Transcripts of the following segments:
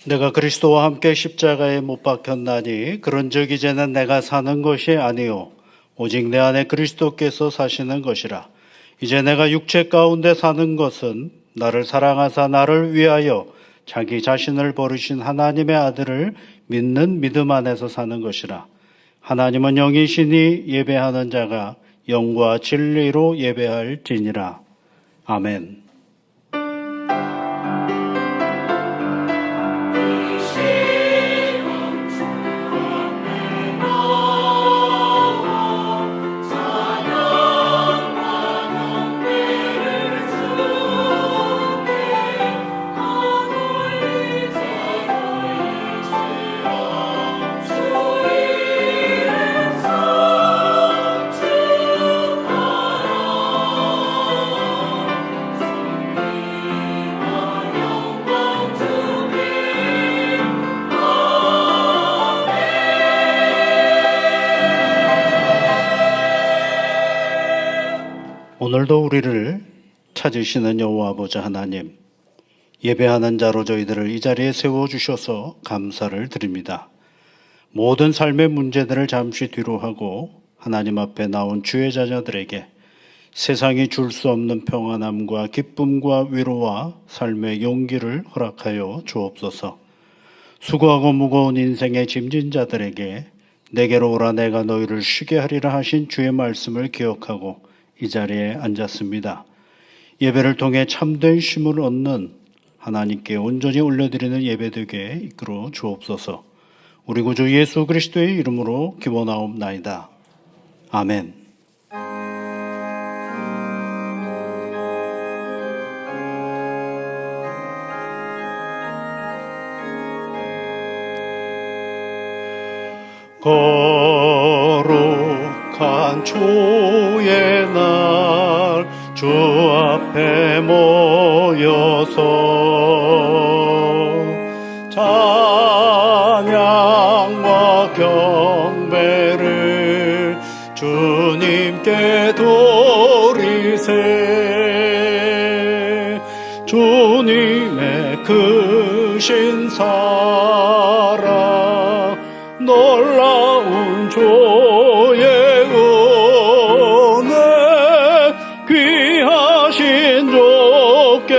내가 그리스도와 함께 십자가에 못 박혔나니 그런즉 이제는 내가 사는 것이 아니요 오직 내 안에 그리스도께서 사시는 것이라. 이제 내가 육체 가운데 사는 것은 나를 사랑하사 나를 위하여 자기 자신을 버리신 하나님의 아들을 믿는 믿음 안에서 사는 것이라. 하나님은 영이시니 예배하는 자가 영과 진리로 예배할지니라. 아멘. 오늘도 우리를 찾으시는 여호와 아버지 하나님, 예배하는 자로 저희들을 이 자리에 세워주셔서 감사를 드립니다. 모든 삶의 문제들을 잠시 뒤로 하고 하나님 앞에 나온 주의 자녀들에게 세상이 줄 수 없는 평안함과 기쁨과 위로와 삶의 용기를 허락하여 주옵소서. 수고하고 무거운 인생의 짐진 자들에게 내게로 오라 내가 너희를 쉬게 하리라 하신 주의 말씀을 기억하고 이 자리에 앉았습니다. 예배를 통해 참된 쉼을 얻는 하나님께 온전히 올려드리는 예배되게 이끌어 주옵소서. 우리 구주 예수 그리스도의 이름으로 기원하옵나이다. 아멘. 거룩한 주의 날 주 앞에 모여서 찬양과 경배를 주님께 돌리세. 주님의 크신 사랑 놀라운 조의 은혜 귀하신 주께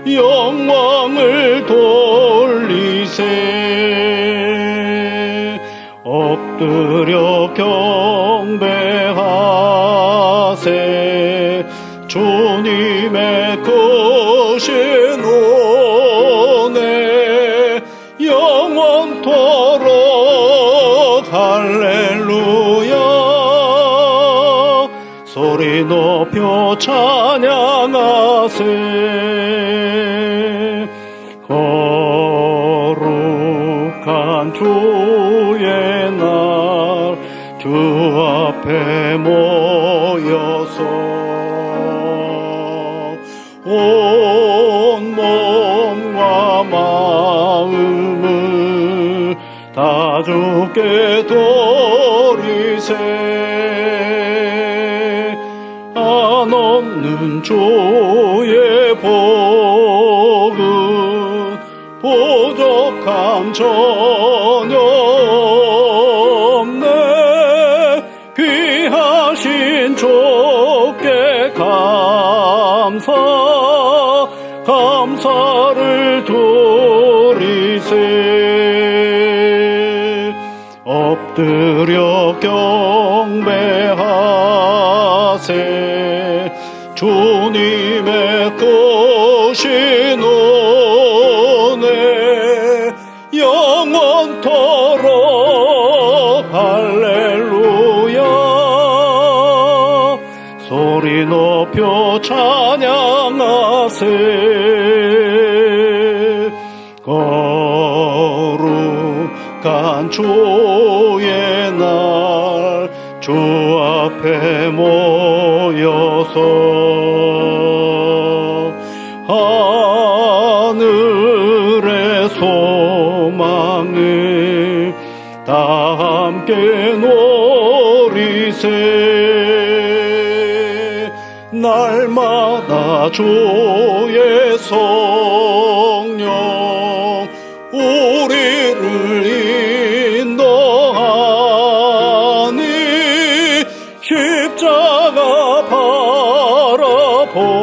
영광을 돌리세. 엎드려 경배하세. 주님의 크신 은혜 영원토록 할렐루야. 소리 높여 찬양하세. 거룩한 주의 날 주 앞에 모여서 온 몸과 마음을 다 주께 돌리세. 한없는 주의 복은 부족함 전혀 없네. 귀하신 주께 감사를 드리세. 엎드려 경배하세. 주님의 크신 은혜 영원토록 할렐루야. 소리 높여 찬양하세. 거룩한 주의 날 주 앞에 모여서 하늘의 소망을 다 함께 누리세. 날마다 주의 성령 우리를 인도하니 십자가 바라보며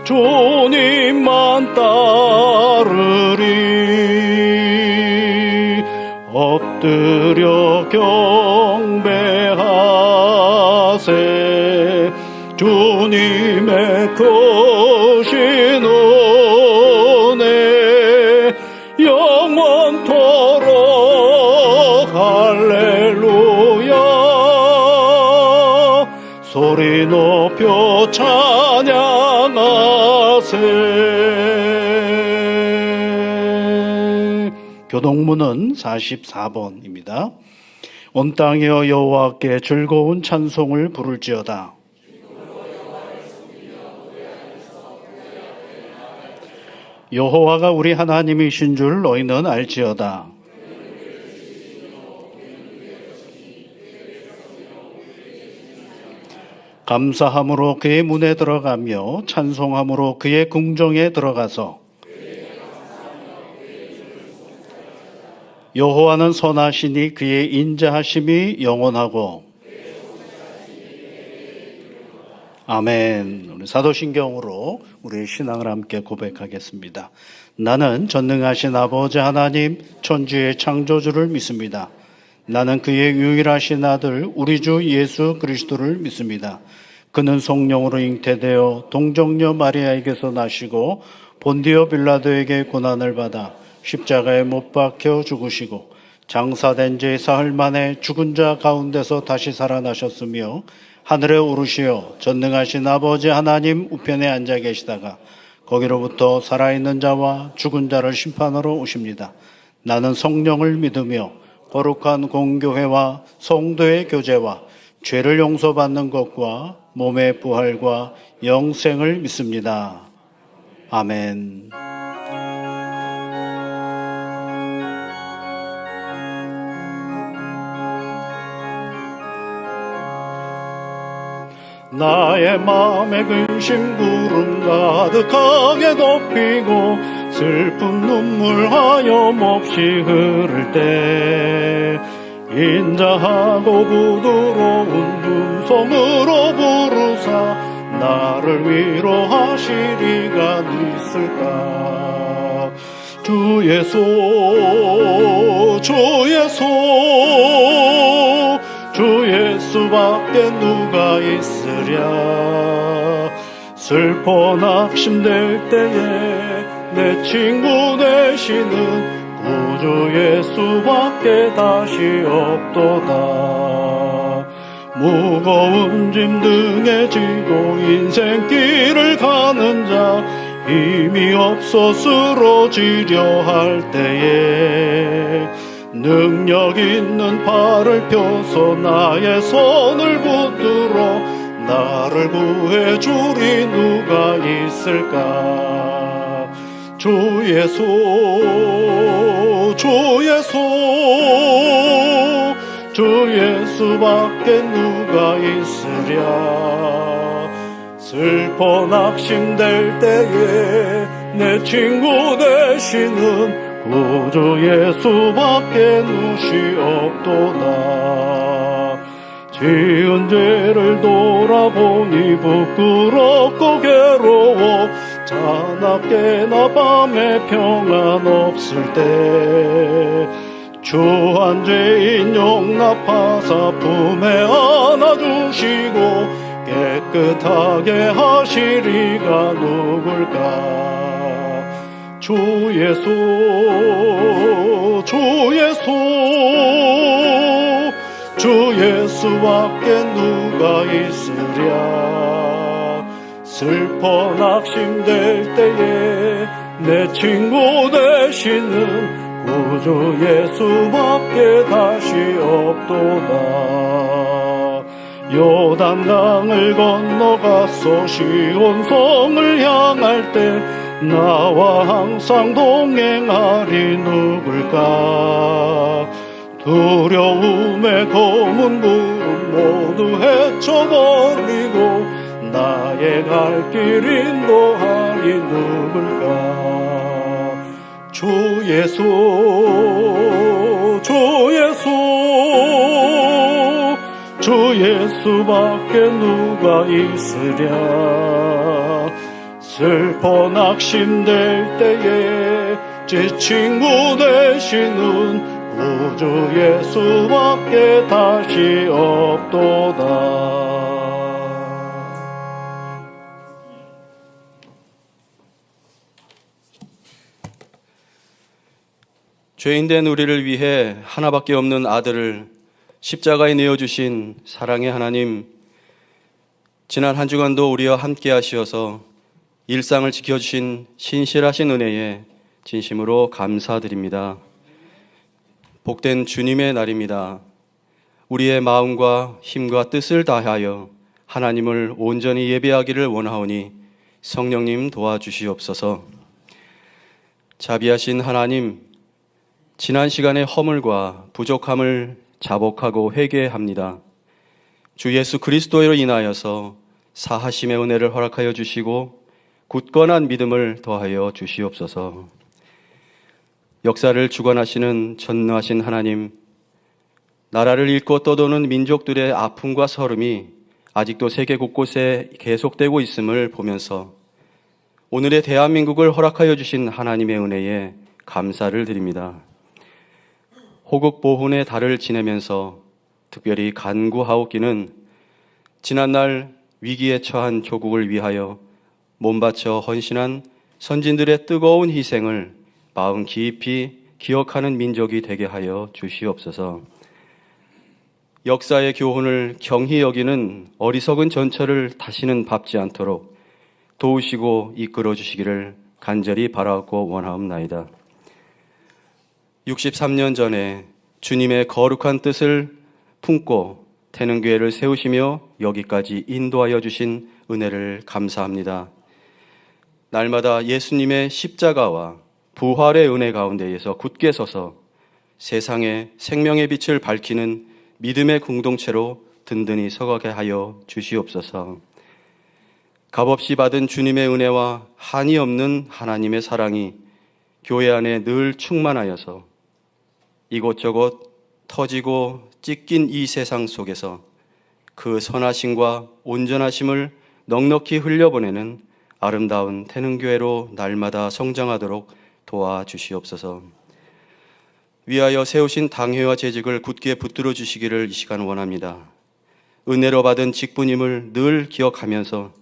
주님만 따르리. 엎드려 경배하세. 주님의 크신 은혜 영원토록 할렐루야. 소리 높여 찬양하세. 교동문은 44번입니다. 온 땅이여 여호와께 즐거운 찬송을 부를지어다. 여호와가 우리 하나님이신 줄 너희는 알지어다. 감사함으로 그의 문에 들어가며 찬송함으로 그의 궁정에 들어가서 여호와는 선하시니 그의 인자하심이 영원하고. 아멘. 우리 사도신경으로 우리의 신앙을 함께 고백하겠습니다. 나는 전능하신 아버지 하나님 천지의 창조주를 믿습니다. 나는 그의 유일하신 아들 우리 주 예수 그리스도를 믿습니다. 그는 성령으로 잉태되어 동정녀 마리아에게서 나시고 본디오 빌라도에게 고난을 받아 십자가에 못 박혀 죽으시고 장사된 지 사흘 만에 죽은 자 가운데서 다시 살아나셨으며 하늘에 오르시어 전능하신 아버지 하나님 우편에 앉아 계시다가 거기로부터 살아있는 자와 죽은 자를 심판하러 오십니다. 나는 성령을 믿으며 거룩한 공교회와 성도의 교제와 죄를 용서받는 것과 몸의 부활과 영생을 믿습니다. 아멘. 나의 마음에 근심 구름 가득하게 덮이고 슬픈 눈물 하염없이 흐를 때 인자하고 부드러운 음성으로 부르사 나를 위로하시리가 있을까. 주 예수 주 예수 주 예수밖에 누가 있으랴. 슬퍼 낙심될 때에 내 친구 되시는 구주 예수밖에 다시 없도다. 무거운 짐 등에 지고 인생길을 가는 자 힘이 없어 쓰러지려 할 때에 능력 있는 팔을 펴서 나의 손을 붙들어 나를 구해주리 누가 있을까. 주 예수 주 예수 주 예수밖에 누가 있으랴. 슬퍼 낙심될 때에 내 친구 되시는 구주 예수밖에 누시 없도다. 지은 죄를 돌아보니 부끄럽고 괴로워 자나깨나 밤에 평안 없을 때 주한 죄인 용납하사 품에 안아주시고 깨끗하게 하시리가 누굴까. 주 예수 주 예수 주 예수밖에 누가 있으랴. 슬퍼 낙심될 때에 내 친구 되시는 구주 예수밖에 다시 없도다. 요단강을 건너가서 시온성을 향할 때 나와 항상 동행하리 누굴까. 두려움에 검은 구름 모두 헤쳐버리고 나의 갈 길 인도하리 누굴까. 주 예수 주 예수 주 예수밖에 누가 있으랴. 슬퍼 낙심될 때에 지친 구 되시는 구주 예수밖에 다시 없도다. 죄인된 우리를 위해 하나밖에 없는 아들을 십자가에 내어주신 사랑의 하나님, 지난 한 주간도 우리와 함께 하시어서 일상을 지켜주신 신실하신 은혜에 진심으로 감사드립니다. 복된 주님의 날입니다. 우리의 마음과 힘과 뜻을 다하여 하나님을 온전히 예배하기를 원하오니 성령님 도와주시옵소서. 자비하신 하나님, 지난 시간의 허물과 부족함을 자복하고 회개합니다. 주 예수 그리스도로 인하여서 사하심의 은혜를 허락하여 주시고 굳건한 믿음을 더하여 주시옵소서. 역사를 주관하시는 전능하신 하나님, 나라를 잃고 떠도는 민족들의 아픔과 서름이 아직도 세계 곳곳에 계속되고 있음을 보면서 오늘의 대한민국을 허락하여 주신 하나님의 은혜에 감사를 드립니다. 호국 보훈의 달을 지내면서 특별히 간구하옵기는 지난날 위기에 처한 조국을 위하여 몸바쳐 헌신한 선진들의 뜨거운 희생을 마음 깊이 기억하는 민족이 되게 하여 주시옵소서. 역사의 교훈을 경히 여기는 어리석은 전철을 다시는 밟지 않도록 도우시고 이끌어 주시기를 간절히 바라고 원하옵나이다. 63년 전에 주님의 거룩한 뜻을 품고 태능교회를 세우시며 여기까지 인도하여 주신 은혜를 감사합니다. 날마다 예수님의 십자가와 부활의 은혜 가운데에서 굳게 서서 세상에 생명의 빛을 밝히는 믿음의 공동체로 든든히 서가게 하여 주시옵소서. 값없이 받은 주님의 은혜와 한이 없는 하나님의 사랑이 교회 안에 늘 충만하여서 이곳저곳 터지고 찢긴 이 세상 속에서 그 선하심과 온전하심을 넉넉히 흘려보내는 아름다운 태능교회로 날마다 성장하도록 도와주시옵소서. 위하여 세우신 당회와 재직을 굳게 붙들어 주시기를 이 시간 원합니다. 은혜로 받은 직분임을 늘 기억하면서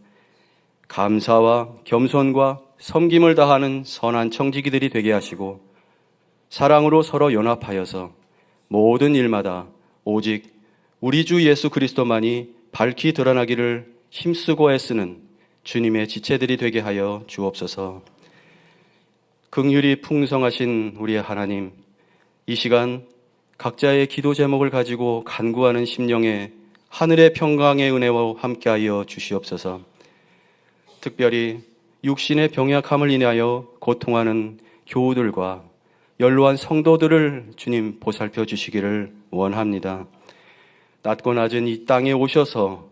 감사와 겸손과 섬김을 다하는 선한 청지기들이 되게 하시고 사랑으로 서로 연합하여서 모든 일마다 오직 우리 주 예수 그리스도만이 밝히 드러나기를 힘쓰고 애쓰는 주님의 지체들이 되게 하여 주옵소서. 긍휼이 풍성하신 우리의 하나님, 이 시간 각자의 기도 제목을 가지고 간구하는 심령에 하늘의 평강의 은혜와 함께하여 주시옵소서. 특별히 육신의 병약함을 인하여 고통하는 교우들과 연로한 성도들을 주님 보살펴 주시기를 원합니다. 낮고 낮은 이 땅에 오셔서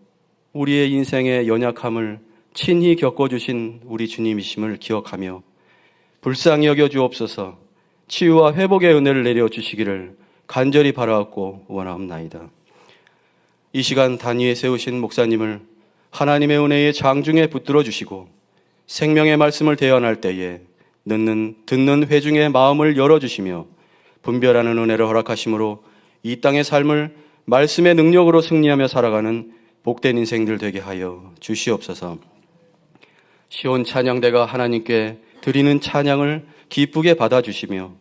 우리의 인생의 연약함을 친히 겪어주신 우리 주님이심을 기억하며 불쌍히 여겨 주옵소서. 치유와 회복의 은혜를 내려주시기를 간절히 바라옵고 원하옵나이다. 이 시간 단위에 세우신 목사님을 하나님의 은혜의 장중에 붙들어 주시고 생명의 말씀을 대언할 때에 듣는 회중의 마음을 열어주시며 분별하는 은혜를 허락하심으로 이 땅의 삶을 말씀의 능력으로 승리하며 살아가는 복된 인생들 되게 하여 주시옵소서. 시온 찬양대가 하나님께 드리는 찬양을 기쁘게 받아주시며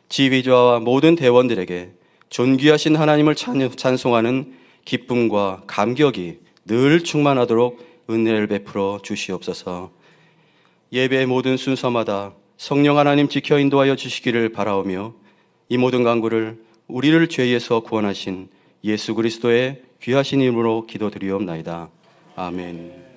지휘자와 모든 대원들에게 존귀하신 하나님을 찬송하는 기쁨과 감격이 늘 충만하도록 은혜를 베풀어 주시옵소서. 예배의 모든 순서마다 성령 하나님 지켜 인도하여 주시기를 바라오며 이 모든 간구를 우리를 죄에서 구원하신 예수 그리스도의 귀하신 이름으로 기도드리옵나이다. 아멘.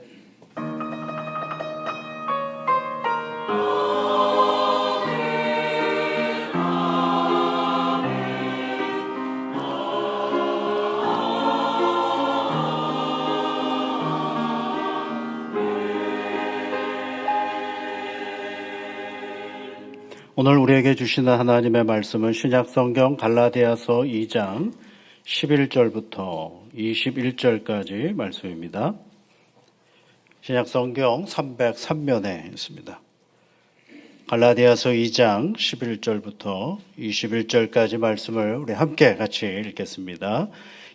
오늘 우리에게 주시는 하나님의 말씀은 신약성경 갈라디아서 2장 11절부터 21절까지 말씀입니다. 신약성경 303면에 있습니다. 갈라디아서 2장 11절부터 21절까지 말씀을 우리 함께 같이 읽겠습니다.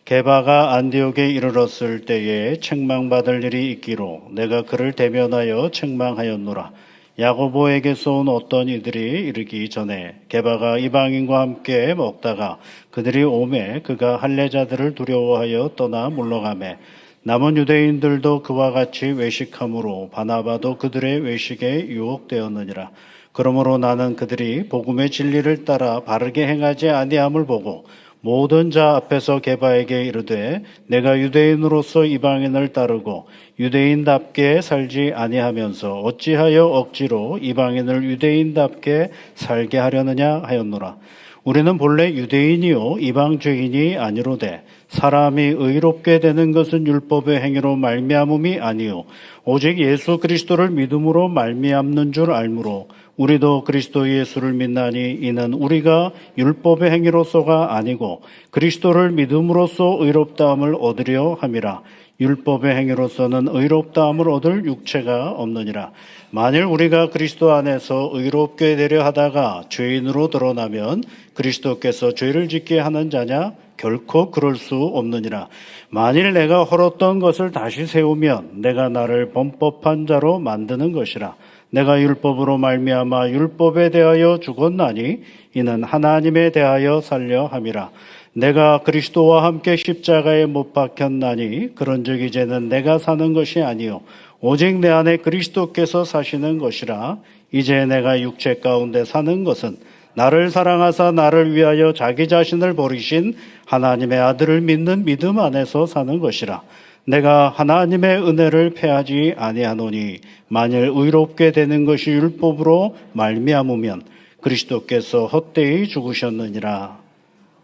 게바가 안디옥에 이르렀을 때에 책망받을 일이 있기로 내가 그를 대면하여 책망하였노라. 야고보에게서 온 어떤 이들이 이르기 전에 게바가 이방인과 함께 먹다가 그들이 오매 그가 할례자들을 두려워하여 떠나 물러가매 남은 유대인들도 그와 같이 외식함으로 바나바도 그들의 외식에 유혹되었느니라. 그러므로 나는 그들이 복음의 진리를 따라 바르게 행하지 아니함을 보고 모든 자 앞에서 게바에게 이르되 내가 유대인으로서 이방인을 따르고 유대인답게 살지 아니하면서 어찌하여 억지로 이방인을 유대인답게 살게 하려느냐 하였노라. 우리는 본래 유대인이요 이방 죄인이 아니로되 사람이 의롭게 되는 것은 율법의 행위로 말미암음이 아니요 오직 예수 그리스도를 믿음으로 말미암는 줄 알므로 우리도 그리스도 예수를 믿나니 이는 우리가 율법의 행위로서가 아니고 그리스도를 믿음으로써 의롭다함을 얻으려 함이라. 율법의 행위로서는 의롭다함을 얻을 육체가 없느니라. 만일 우리가 그리스도 안에서 의롭게 되려 하다가 죄인으로 드러나면 그리스도께서 죄를 짓게 하는 자냐? 결코 그럴 수 없느니라. 만일 내가 헐었던 것을 다시 세우면 내가 나를 범법한 자로 만드는 것이라. 내가 율법으로 말미암아 율법에 대하여 죽었나니 이는 하나님에 대하여 살려 함이라. 내가 그리스도와 함께 십자가에 못 박혔나니 그런즉 이제는 내가 사는 것이 아니요 오직 내 안에 그리스도께서 사시는 것이라. 이제 내가 육체 가운데 사는 것은 나를 사랑하사 나를 위하여 자기 자신을 버리신 하나님의 아들을 믿는 믿음 안에서 사는 것이라. 내가 하나님의 은혜를 패하지 아니하노니 만일 의롭게 되는 것이 율법으로 말미암으면 그리스도께서 헛되이 죽으셨느니라.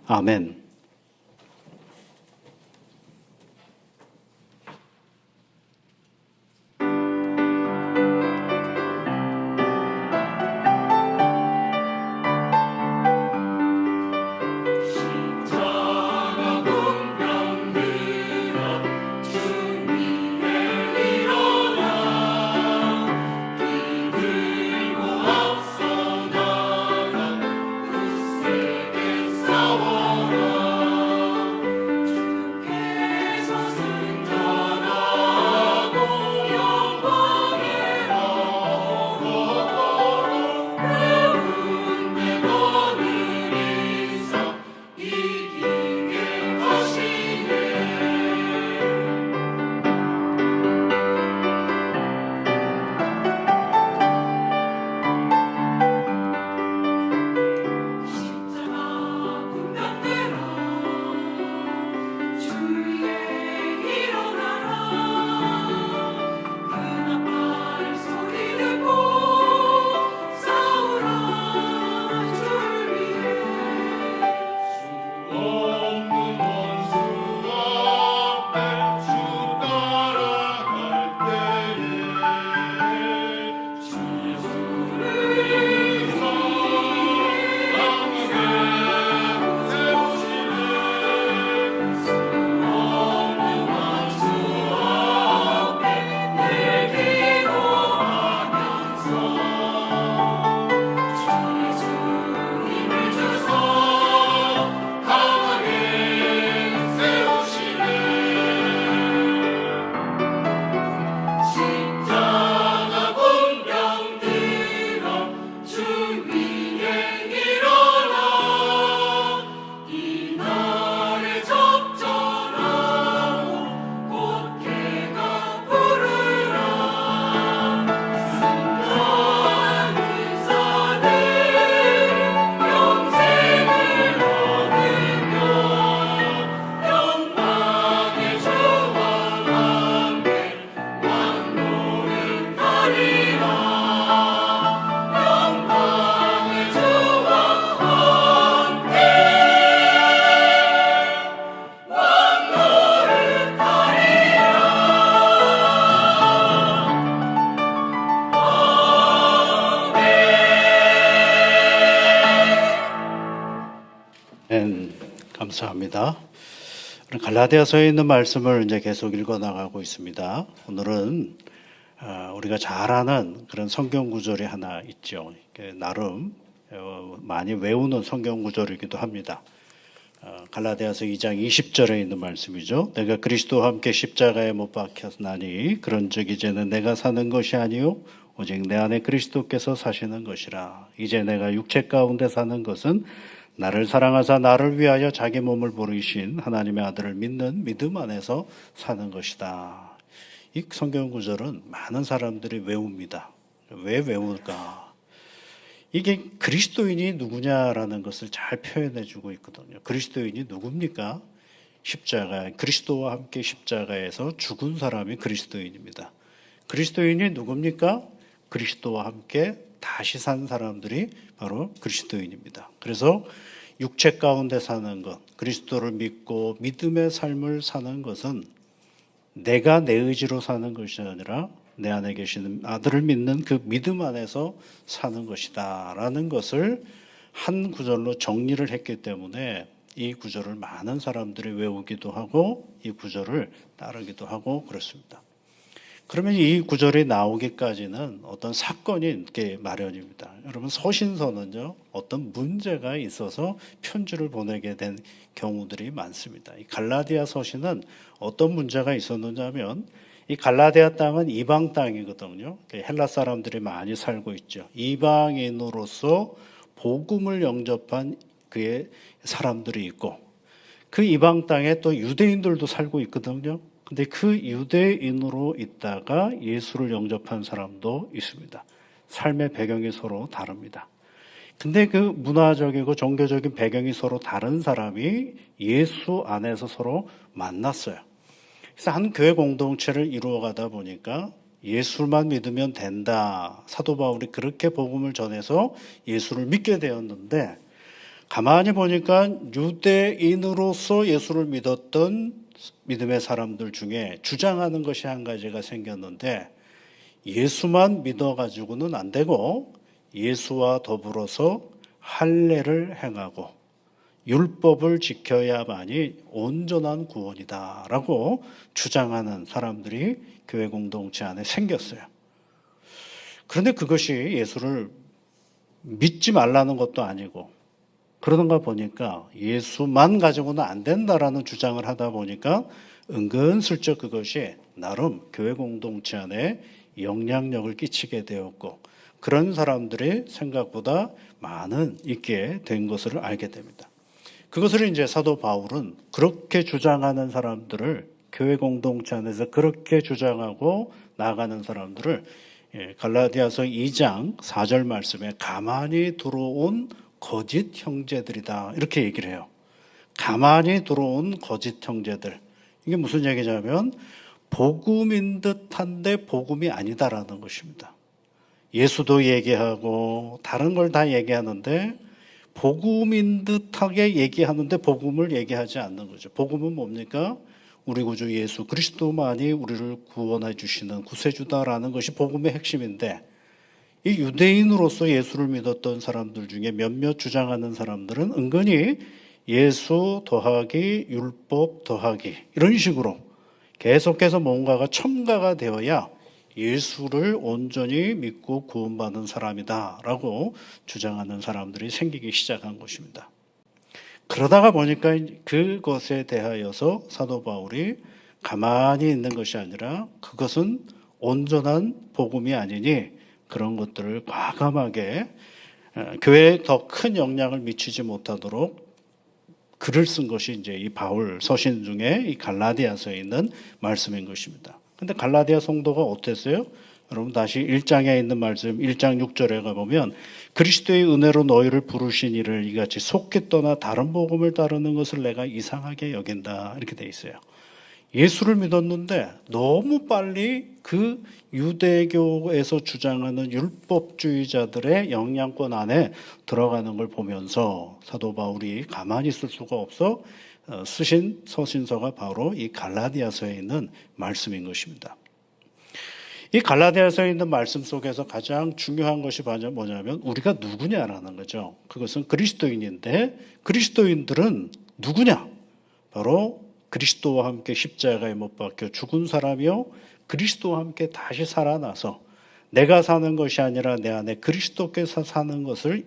아멘. 싸워라 감사합니다. 갈라디아서에 있는 말씀을 이제 계속 읽어 나가고 있습니다. 오늘은 우리가 잘 아는 그런 성경 구절이 하나 있죠. 나름 많이 외우는 성경 구절이기도 합니다. 갈라디아서 2장 20절에 있는 말씀이죠. 내가 그리스도와 함께 십자가에 못 박혔나니 그런즉 이제는 내가 사는 것이 아니요 오직 내 안에 그리스도께서 사시는 것이라. 이제 내가 육체 가운데 사는 것은 나를 사랑하사 나를 위하여 자기 몸을 버리신 하나님의 아들을 믿는 믿음 안에서 사는 것이다. 이 성경 구절은 많은 사람들이 외웁니다. 왜 외울까? 이게 그리스도인이 누구냐라는 것을 잘 표현해 주고 있거든요. 그리스도인이 누굽니까? 십자가, 그리스도와 함께 십자가에서 죽은 사람이 그리스도인입니다. 그리스도인이 누굽니까? 그리스도와 함께 다시 산 사람들이 바로 그리스도인입니다. 그래서 육체 가운데 사는 것, 그리스도를 믿고 믿음의 삶을 사는 것은 내가 내 의지로 사는 것이 아니라 내 안에 계시는 아들을 믿는 그 믿음 안에서 사는 것이다 라는 것을 한 구절로 정리를 했기 때문에 이 구절을 많은 사람들이 외우기도 하고 이 구절을 따르기도 하고 그렇습니다. 그러면 이 구절이 나오기까지는 어떤 사건이 있게 마련입니다. 여러분, 서신서는요, 어떤 문제가 있어서 편지를 보내게 된 경우들이 많습니다. 이 갈라디아 서신은 어떤 문제가 있었느냐면, 이 갈라디아 땅은 이방 땅이거든요. 헬라 사람들이 많이 살고 있죠. 이방인으로서 복음을 영접한 그의 사람들이 있고, 그 이방 땅에 또 유대인들도 살고 있거든요. 근데 그 유대인으로 있다가 예수를 영접한 사람도 있습니다. 삶의 배경이 서로 다릅니다. 근데 그 문화적이고 종교적인 배경이 서로 다른 사람이 예수 안에서 서로 만났어요. 그래서 한 교회 공동체를 이루어가다 보니까 예수만 믿으면 된다. 사도 바울이 그렇게 복음을 전해서 예수를 믿게 되었는데, 가만히 보니까 유대인으로서 예수를 믿었던 믿음의 사람들 중에 주장하는 것이 한 가지가 생겼는데, 예수만 믿어가지고는 안 되고 예수와 더불어서 할례를 행하고 율법을 지켜야만이 온전한 구원이다 라고 주장하는 사람들이 교회 공동체 안에 생겼어요. 그런데 그것이 예수를 믿지 말라는 것도 아니고, 그러던가 보니까 예수만 가지고는 안 된다라는 주장을 하다 보니까 은근슬쩍 그것이 나름 교회 공동체 안에 영향력을 끼치게 되었고, 그런 사람들이 생각보다 많은 있게 된 것을 알게 됩니다. 그것을 이제 사도 바울은 그렇게 주장하는 사람들을, 교회 공동체 안에서 그렇게 주장하고 나가는 사람들을 갈라디아서 2장 4절 말씀에 가만히 들어온 거짓 형제들이다 이렇게 얘기를 해요. 가만히 들어온 거짓 형제들. 이게 무슨 얘기냐면 복음인 듯한데 복음이 아니다라는 것입니다. 예수도 얘기하고 다른 걸 다 얘기하는데 복음인 듯하게 얘기하는데 복음을 얘기하지 않는 거죠. 복음은 뭡니까? 우리 구주 예수 그리스도만이 우리를 구원해 주시는 구세주다라는 것이 복음의 핵심인데, 이 유대인으로서 예수를 믿었던 사람들 중에 몇몇 주장하는 사람들은 은근히 예수 더하기 율법 더하기 이런 식으로 계속해서 뭔가가 첨가가 되어야 예수를 온전히 믿고 구원받은 사람이다라고 주장하는 사람들이 생기기 시작한 것입니다. 그러다가 보니까 그것에 대하여서 사도 바울이 가만히 있는 것이 아니라 그것은 온전한 복음이 아니니 그런 것들을 과감하게 교회에 더 큰 영향을 미치지 못하도록 글을 쓴 것이 이제 이 바울 서신 중에 이 갈라디아서에 있는 말씀인 것입니다. 근데 갈라디아 성도가 어땠어요? 여러분 다시 1장에 있는 말씀 1장 6절에 가보면 그리스도의 은혜로 너희를 부르신 이를 이같이 속히 떠나 다른 복음을 따르는 것을 내가 이상하게 여긴다 이렇게 돼 있어요. 예수를 믿었는데 너무 빨리 그 유대교에서 주장하는 율법주의자들의 영향권 안에 들어가는 걸 보면서 사도 바울이 가만히 있을 수가 없어 쓰신 서신서가 바로 이 갈라디아서에 있는 말씀인 것입니다. 이 갈라디아서에 있는 말씀 속에서 가장 중요한 것이 뭐냐면 우리가 누구냐라는 거죠. 그것은 그리스도인인데 그리스도인들은 누구냐? 바로 그리스도와 함께 십자가에 못 박혀 죽은 사람이요 그리스도와 함께 다시 살아나서 내가 사는 것이 아니라 내 안에 그리스도께서 사는 것을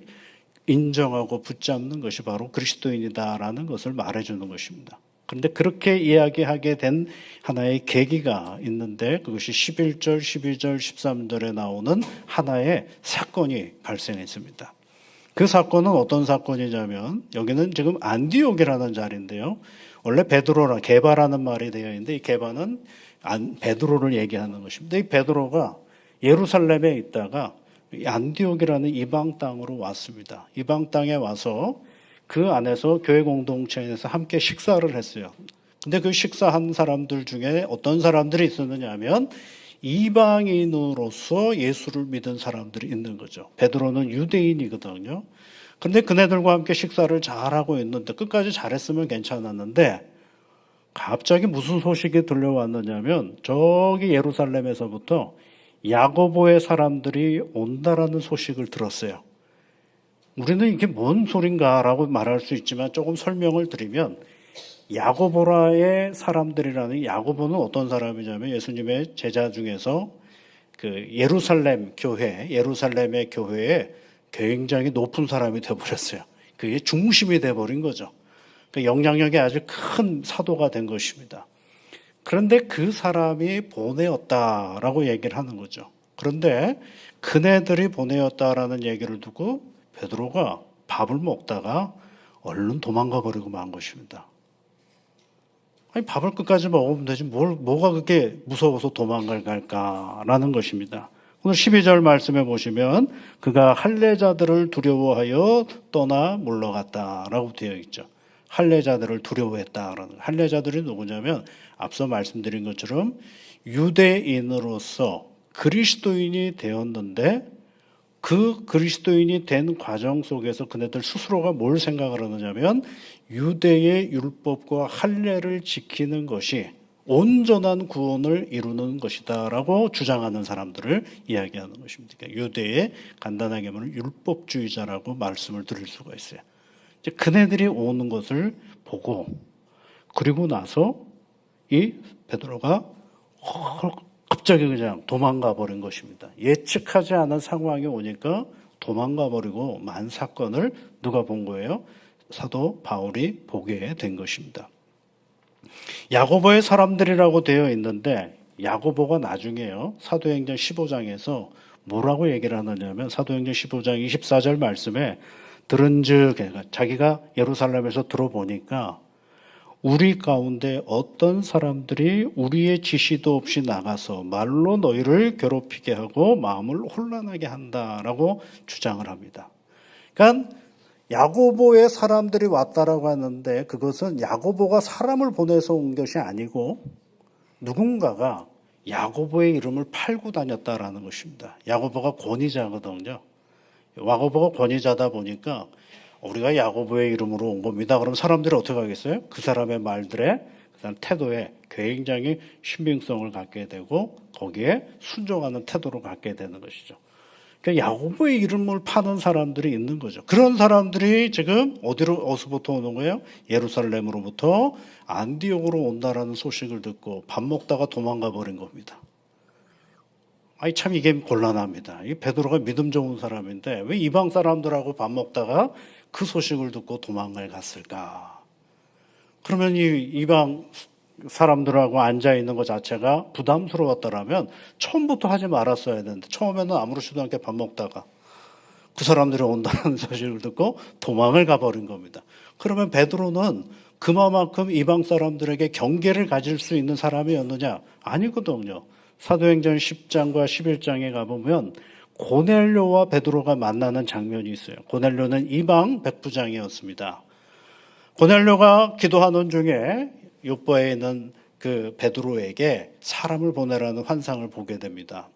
인정하고 붙잡는 것이 바로 그리스도인이다라는 것을 말해주는 것입니다. 그런데 그렇게 이야기하게 된 하나의 계기가 있는데 그것이 11절, 12절, 13절에 나오는 하나의 사건이 발생했습니다. 그 사건은 어떤 사건이냐면 여기는 지금 안디옥이라는 자리인데요. 원래 베드로라 게바라는 말이 되어 있는데 이 게바는 베드로를 얘기하는 것입니다. 이 베드로가 예루살렘에 있다가 안디옥이라는 이방 땅으로 왔습니다. 이방 땅에 와서 그 안에서 교회 공동체에서 함께 식사를 했어요. 근데 그 식사한 사람들 중에 어떤 사람들이 있었느냐 하면 이방인으로서 예수를 믿은 사람들이 있는 거죠. 베드로는 유대인이거든요. 그런데 그네들과 함께 식사를 잘하고 있는데 끝까지 잘했으면 괜찮았는데 갑자기 무슨 소식이 들려왔느냐면 저기 예루살렘에서부터 야고보의 사람들이 온다라는 소식을 들었어요. 우리는 이게 뭔 소린가라고 말할 수 있지만 조금 설명을 드리면 야고보라의 사람들이라는 야고보는 어떤 사람이냐면 예수님의 제자 중에서 그 예루살렘의 교회에 굉장히 높은 사람이 되어버렸어요. 그게 중심이 되어버린 거죠. 그 영향력이 아주 큰 사도가 된 것입니다. 그런데 그 사람이 보내었다라고 얘기를 하는 거죠. 그런데 그네들이 보내었다라는 얘기를 두고 베드로가 밥을 먹다가 얼른 도망가 버리고 만 것입니다. 아니 밥을 끝까지 먹으면 되지 뭐가 그렇게 무서워서 도망갈 갈까라는 것입니다. 오늘 12절 말씀에 보시면 그가 할례자들을 두려워하여 떠나 물러갔다라고 되어 있죠. 할례자들을 두려워했다라는 할례자들이 누구냐면 앞서 말씀드린 것처럼 유대인으로서 그리스도인이 되었는데 그 그리스도인이 된 과정 속에서 그네들 스스로가 뭘 생각을 하느냐면 유대의 율법과 할례를 지키는 것이 온전한 구원을 이루는 것이다라고 주장하는 사람들을 이야기하는 것입니다. 그러니까 유대의 간단하게 말하면 율법주의자라고 말씀을 드릴 수가 있어요. 이제 그네들이 오는 것을 보고 그리고 나서 이 베드로가 갑자기 그냥 도망가 버린 것입니다. 예측하지 않은 상황이 오니까 도망가 버리고 만 사건을 누가 본 거예요? 사도 바울이 보게 된 것입니다. 야고보의 사람들이라고 되어 있는데 야고보가 나중에요. 사도행전 15장에서 뭐라고 얘기를 하느냐면 사도행전 15장 24절 말씀에 들은즉 자기가 예루살렘에서 들어보니까 우리 가운데 어떤 사람들이 우리의 지시도 없이 나가서 말로 너희를 괴롭히게 하고 마음을 혼란하게 한다라고 주장을 합니다. 그러니까 야고보의 사람들이 왔다라고 하는데 그것은 야고보가 사람을 보내서 온 것이 아니고 누군가가 야고보의 이름을 팔고 다녔다라는 것입니다. 야고보가 권위자거든요. 야고보가 권위자다 보니까 우리가 야고보의 이름으로 온 겁니다. 그럼 사람들이 어떻게 하겠어요? 그 사람의 말들에 그 사람 태도에 굉장히 신빙성을 갖게 되고 거기에 순종하는 태도를 갖게 되는 것이죠. 그러니까 야고보의 이름을 파는 사람들이 있는 거죠. 그런 사람들이 지금 어디서부터 오는 거예요? 예루살렘으로부터 안디옥으로 온다라는 소식을 듣고 밥 먹다가 도망가 버린 겁니다. 아니 참 이게 곤란합니다. 이 베드로가 믿음 좋은 사람인데 왜 이방 사람들하고 밥 먹다가 그 소식을 듣고 도망을 갔을까? 그러면 이 이방 사람들하고 앉아 있는 것 자체가 부담스러웠더라면 처음부터 하지 말았어야 되는데 처음에는 아무렇지도 않게 밥 먹다가 그 사람들이 온다는 소식을 듣고 도망을 가버린 겁니다. 그러면 베드로는 그만큼 이방 사람들에게 경계를 가질 수 있는 사람이었느냐? 아니거든요. 사도행전 10장과 11장에 가보면 고넬료와 베드로가 만나는 장면이 있어요. 고넬료는 이방 백부장이었습니다. 고넬료가 기도하는 중에 요바에 있는 그 베드로에게 사람을 보내라는 환상을 보게 됩니다.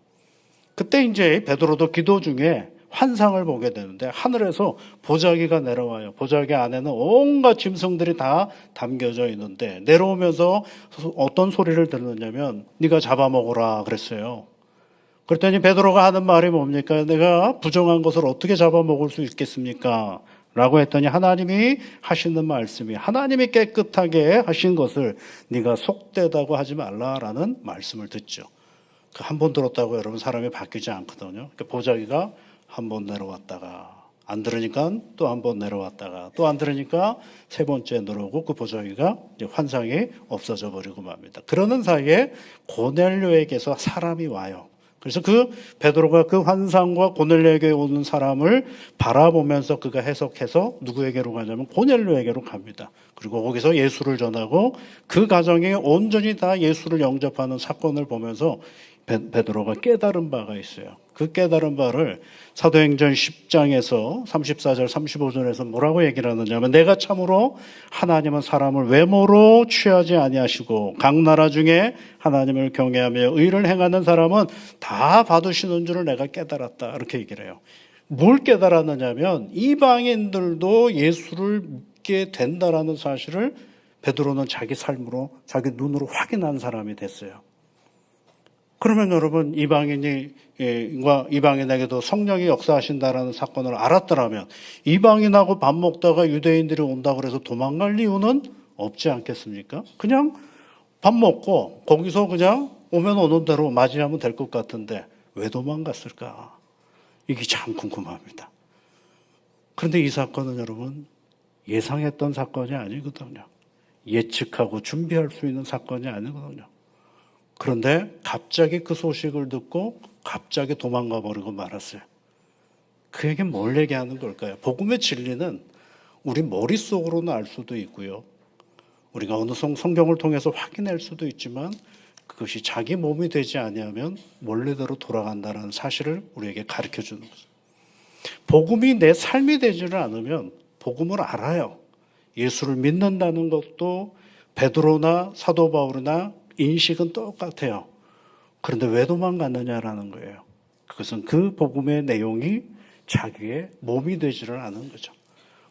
그때 이제 베드로도 기도 중에 환상을 보게 되는데 하늘에서 보자기가 내려와요. 보자기 안에는 온갖 짐승들이 다 담겨져 있는데 내려오면서 어떤 소리를 들었냐면 네가 잡아먹어라 그랬어요. 그랬더니 베드로가 하는 말이 뭡니까? 내가 부정한 것을 어떻게 잡아먹을 수 있겠습니까? 라고 했더니 하나님이 하시는 말씀이, 하나님이 깨끗하게 하신 것을 네가 속되다고 하지 말라라는 말씀을 듣죠. 그 한 번 들었다고 여러분 사람이 바뀌지 않거든요. 보자기가 한 번 내려왔다가 안 들으니까 또 한 번 내려왔다가 또 안 들으니까 세 번째 내려오고 그 보자기가 이제 환상이 없어져 버리고 맙니다. 그러는 사이에 고넬료에게서 사람이 와요. 그래서 그 베드로가 그 환상과 고넬료에게 오는 사람을 바라보면서 그가 해석해서 누구에게로 가냐면 고넬료에게로 갑니다. 그리고 거기서 예수를 전하고 그 가정이 온전히 다 예수를 영접하는 사건을 보면서 베드로가 깨달은 바가 있어요. 그 깨달은 바를 사도행전 10장에서 34절 35절에서 뭐라고 얘기를 하느냐면 내가 참으로 하나님은 사람을 외모로 취하지 아니하시고 각 나라 중에 하나님을 경외하며 의를 행하는 사람은 다 받으시는 줄을 내가 깨달았다. 이렇게 얘기를 해요. 뭘 깨달았느냐면 이방인들도 예수를 믿게 된다라는 사실을 베드로는 자기 삶으로 자기 눈으로 확인한 사람이 됐어요. 그러면 여러분 이방인에게도 성령이 역사하신다라는 사건을 알았더라면 이방인하고 밥 먹다가 유대인들이 온다고 해서 도망갈 이유는 없지 않겠습니까? 그냥 밥 먹고 거기서 그냥 오면 오는 대로 맞이하면 될 것 같은데 왜 도망갔을까? 이게 참 궁금합니다. 그런데 이 사건은 여러분 예상했던 사건이 아니거든요. 예측하고 준비할 수 있는 사건이 아니거든요. 그런데 갑자기 그 소식을 듣고 갑자기 도망가 버리고 말았어요. 그에게 뭘 얘기하는 걸까요? 복음의 진리는 우리 머릿속으로는 알 수도 있고요. 우리가 어느 성경을 통해서 확인할 수도 있지만 그것이 자기 몸이 되지 아니하면 원래대로 돌아간다는 사실을 우리에게 가르쳐 주는 거죠. 복음이 내 삶이 되지를 않으면 복음을 알아요. 예수를 믿는다는 것도 베드로나 사도 바울이나 인식은 똑같아요. 그런데 왜 도망갔느냐라는 거예요. 그것은 그 복음의 내용이 자기의 몸이 되지를 않은 거죠.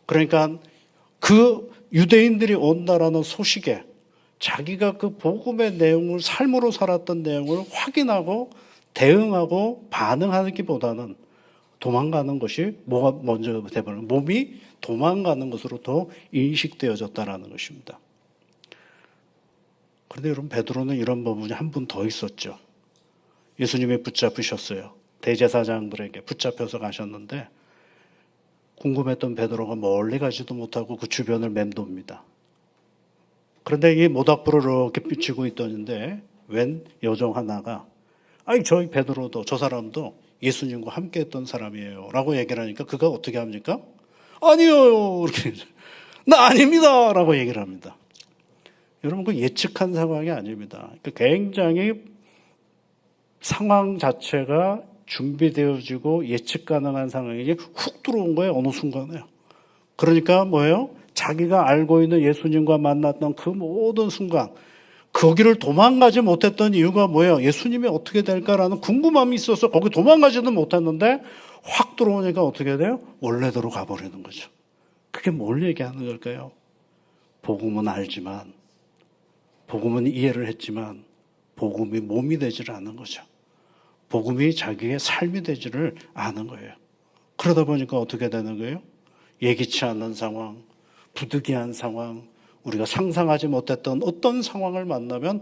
그러니까 그 유대인들이 온다라는 소식에 자기가 그 복음의 내용을 삶으로 살았던 내용을 확인하고 대응하고 반응하기보다는 도망가는 것이 뭐가 먼저 돼버리는 몸이 도망가는 것으로 더 인식되어졌다라는 것입니다. 그런데 여러분 베드로는 이런 부분이 한 분 더 있었죠. 예수님이 붙잡으셨어요. 대제사장들에게 붙잡혀서 가셨는데 궁금했던 베드로가 멀리 가지도 못하고 그 주변을 맴돕니다. 그런데 이 모닥불을 이렇게 비추고 있던데 웬 여종 하나가 아이 저희 베드로도 저 사람도 예수님과 함께 했던 사람이에요 라고 얘기를 하니까 그가 어떻게 합니까? 아니요 이렇게 나 아닙니다 라고 얘기를 합니다. 여러분 그 예측한 상황이 아닙니다. 굉장히 상황 자체가 준비되어지고 예측 가능한 상황이 훅 들어온 거예요. 어느 순간에요. 그러니까 뭐예요? 자기가 알고 있는 예수님과 만났던 그 모든 순간 거기를 도망가지 못했던 이유가 뭐예요? 예수님이 어떻게 될까라는 궁금함이 있어서 거기 도망가지는 못했는데 확 들어오니까 어떻게 돼요? 원래대로 가버리는 거죠. 그게 뭘 얘기하는 걸까요? 복음은 알지만 복음은 이해를 했지만 복음이 몸이 되지를 않는 거죠. 복음이 자기의 삶이 되지를 않은 거예요. 그러다 보니까 어떻게 되는 거예요? 예기치 않는 상황, 부득이한 상황, 우리가 상상하지 못했던 어떤 상황을 만나면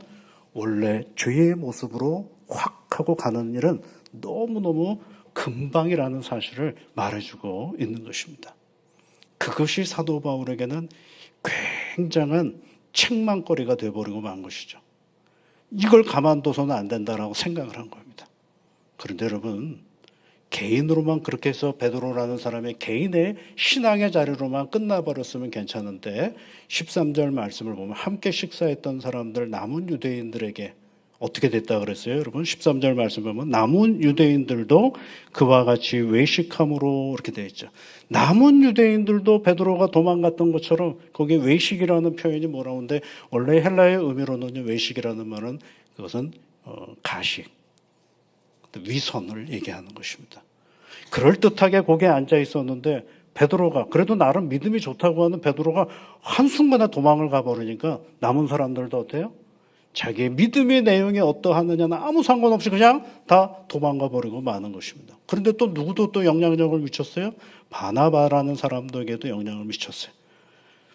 원래 죄의 모습으로 확 하고 가는 일은 너무너무 금방이라는 사실을 말해주고 있는 것입니다. 그것이 사도 바울에게는 굉장한 책망거리가 되어버리고 만 것이죠. 이걸 가만둬서는 안 된다라고 생각을 한 겁니다. 그런데 여러분 개인으로만 그렇게 해서 베드로라는 사람의 개인의 신앙의 자리로만 끝나버렸으면 괜찮은데 13절 말씀을 보면 함께 식사했던 사람들 남은 유대인들에게 어떻게 됐다 그랬어요? 여러분 13절 말씀 보면 남은 유대인들도 그와 같이 외식함으로 이렇게 되어 있죠. 남은 유대인들도 베드로가 도망갔던 것처럼 거기에 외식이라는 표현이 뭐라고 하는데 원래 헬라의 의미로는 외식이라는 말은 그것은 가식, 위선을 얘기하는 것입니다. 그럴듯하게 거기에 앉아 있었는데 베드로가 그래도 나름 믿음이 좋다고 하는 베드로가 한순간에 도망을 가버리니까 남은 사람들도 어때요? 자기의 믿음의 내용이 어떠하느냐는 아무 상관없이 그냥 다 도망가 버리고 마는 것입니다. 그런데 또 누구도 또 영향력을 미쳤어요? 바나바라는 사람들에게도 영향을 미쳤어요.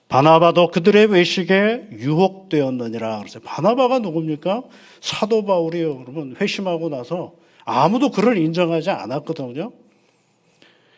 바나바도 그들의 외식에 유혹되었느니라 그랬어요. 바나바가 누굽니까? 사도 바울이요. 그러면 회심하고 나서 아무도 그를 인정하지 않았거든요.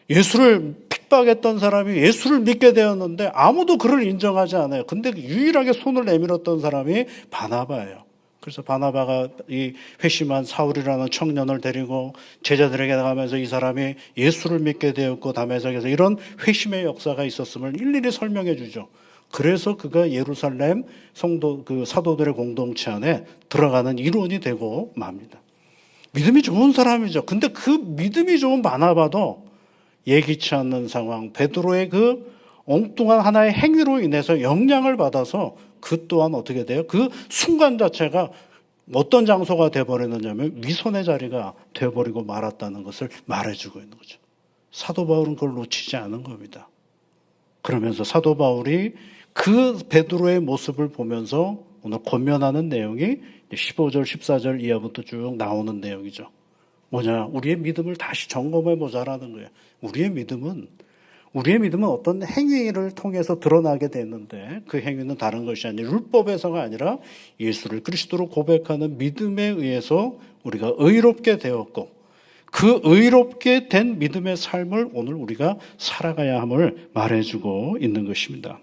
예수를 핍박했던 사람이 예수를 믿게 되었는데 아무도 그를 인정하지 않아요. 근데 유일하게 손을 내밀었던 사람이 바나바예요. 그래서 바나바가 이 회심한 사울이라는 청년을 데리고 제자들에게 나가면서 이 사람이 예수를 믿게 되었고 다메섹에서 이런 회심의 역사가 있었음을 일일이 설명해 주죠. 그래서 그가 예루살렘 성도 그 사도들의 공동체 안에 들어가는 일원이 되고 맙니다. 믿음이 좋은 사람이죠. 근데 그 믿음이 좋은 바나바도 예기치 않는 상황, 베드로의 그 엉뚱한 하나의 행위로 인해서 영향을 받아서 그 또한 어떻게 돼요? 그 순간 자체가 어떤 장소가 되어버렸느냐면 위선의 자리가 되어버리고 말았다는 것을 말해주고 있는 거죠. 사도 바울은 그걸 놓치지 않은 겁니다. 그러면서 사도 바울이 그 베드로의 모습을 보면서 오늘 권면하는 내용이 15절, 14절 이하부터 쭉 나오는 내용이죠. 뭐냐? 우리의 믿음을 다시 점검해 보자라는 거예요. 우리의 믿음은 어떤 행위를 통해서 드러나게 됐는데 그 행위는 다른 것이 아니라 율법에서가 아니라 예수를 그리스도로 고백하는 믿음에 의해서 우리가 의롭게 되었고 그 의롭게 된 믿음의 삶을 오늘 우리가 살아가야 함을 말해주고 있는 것입니다.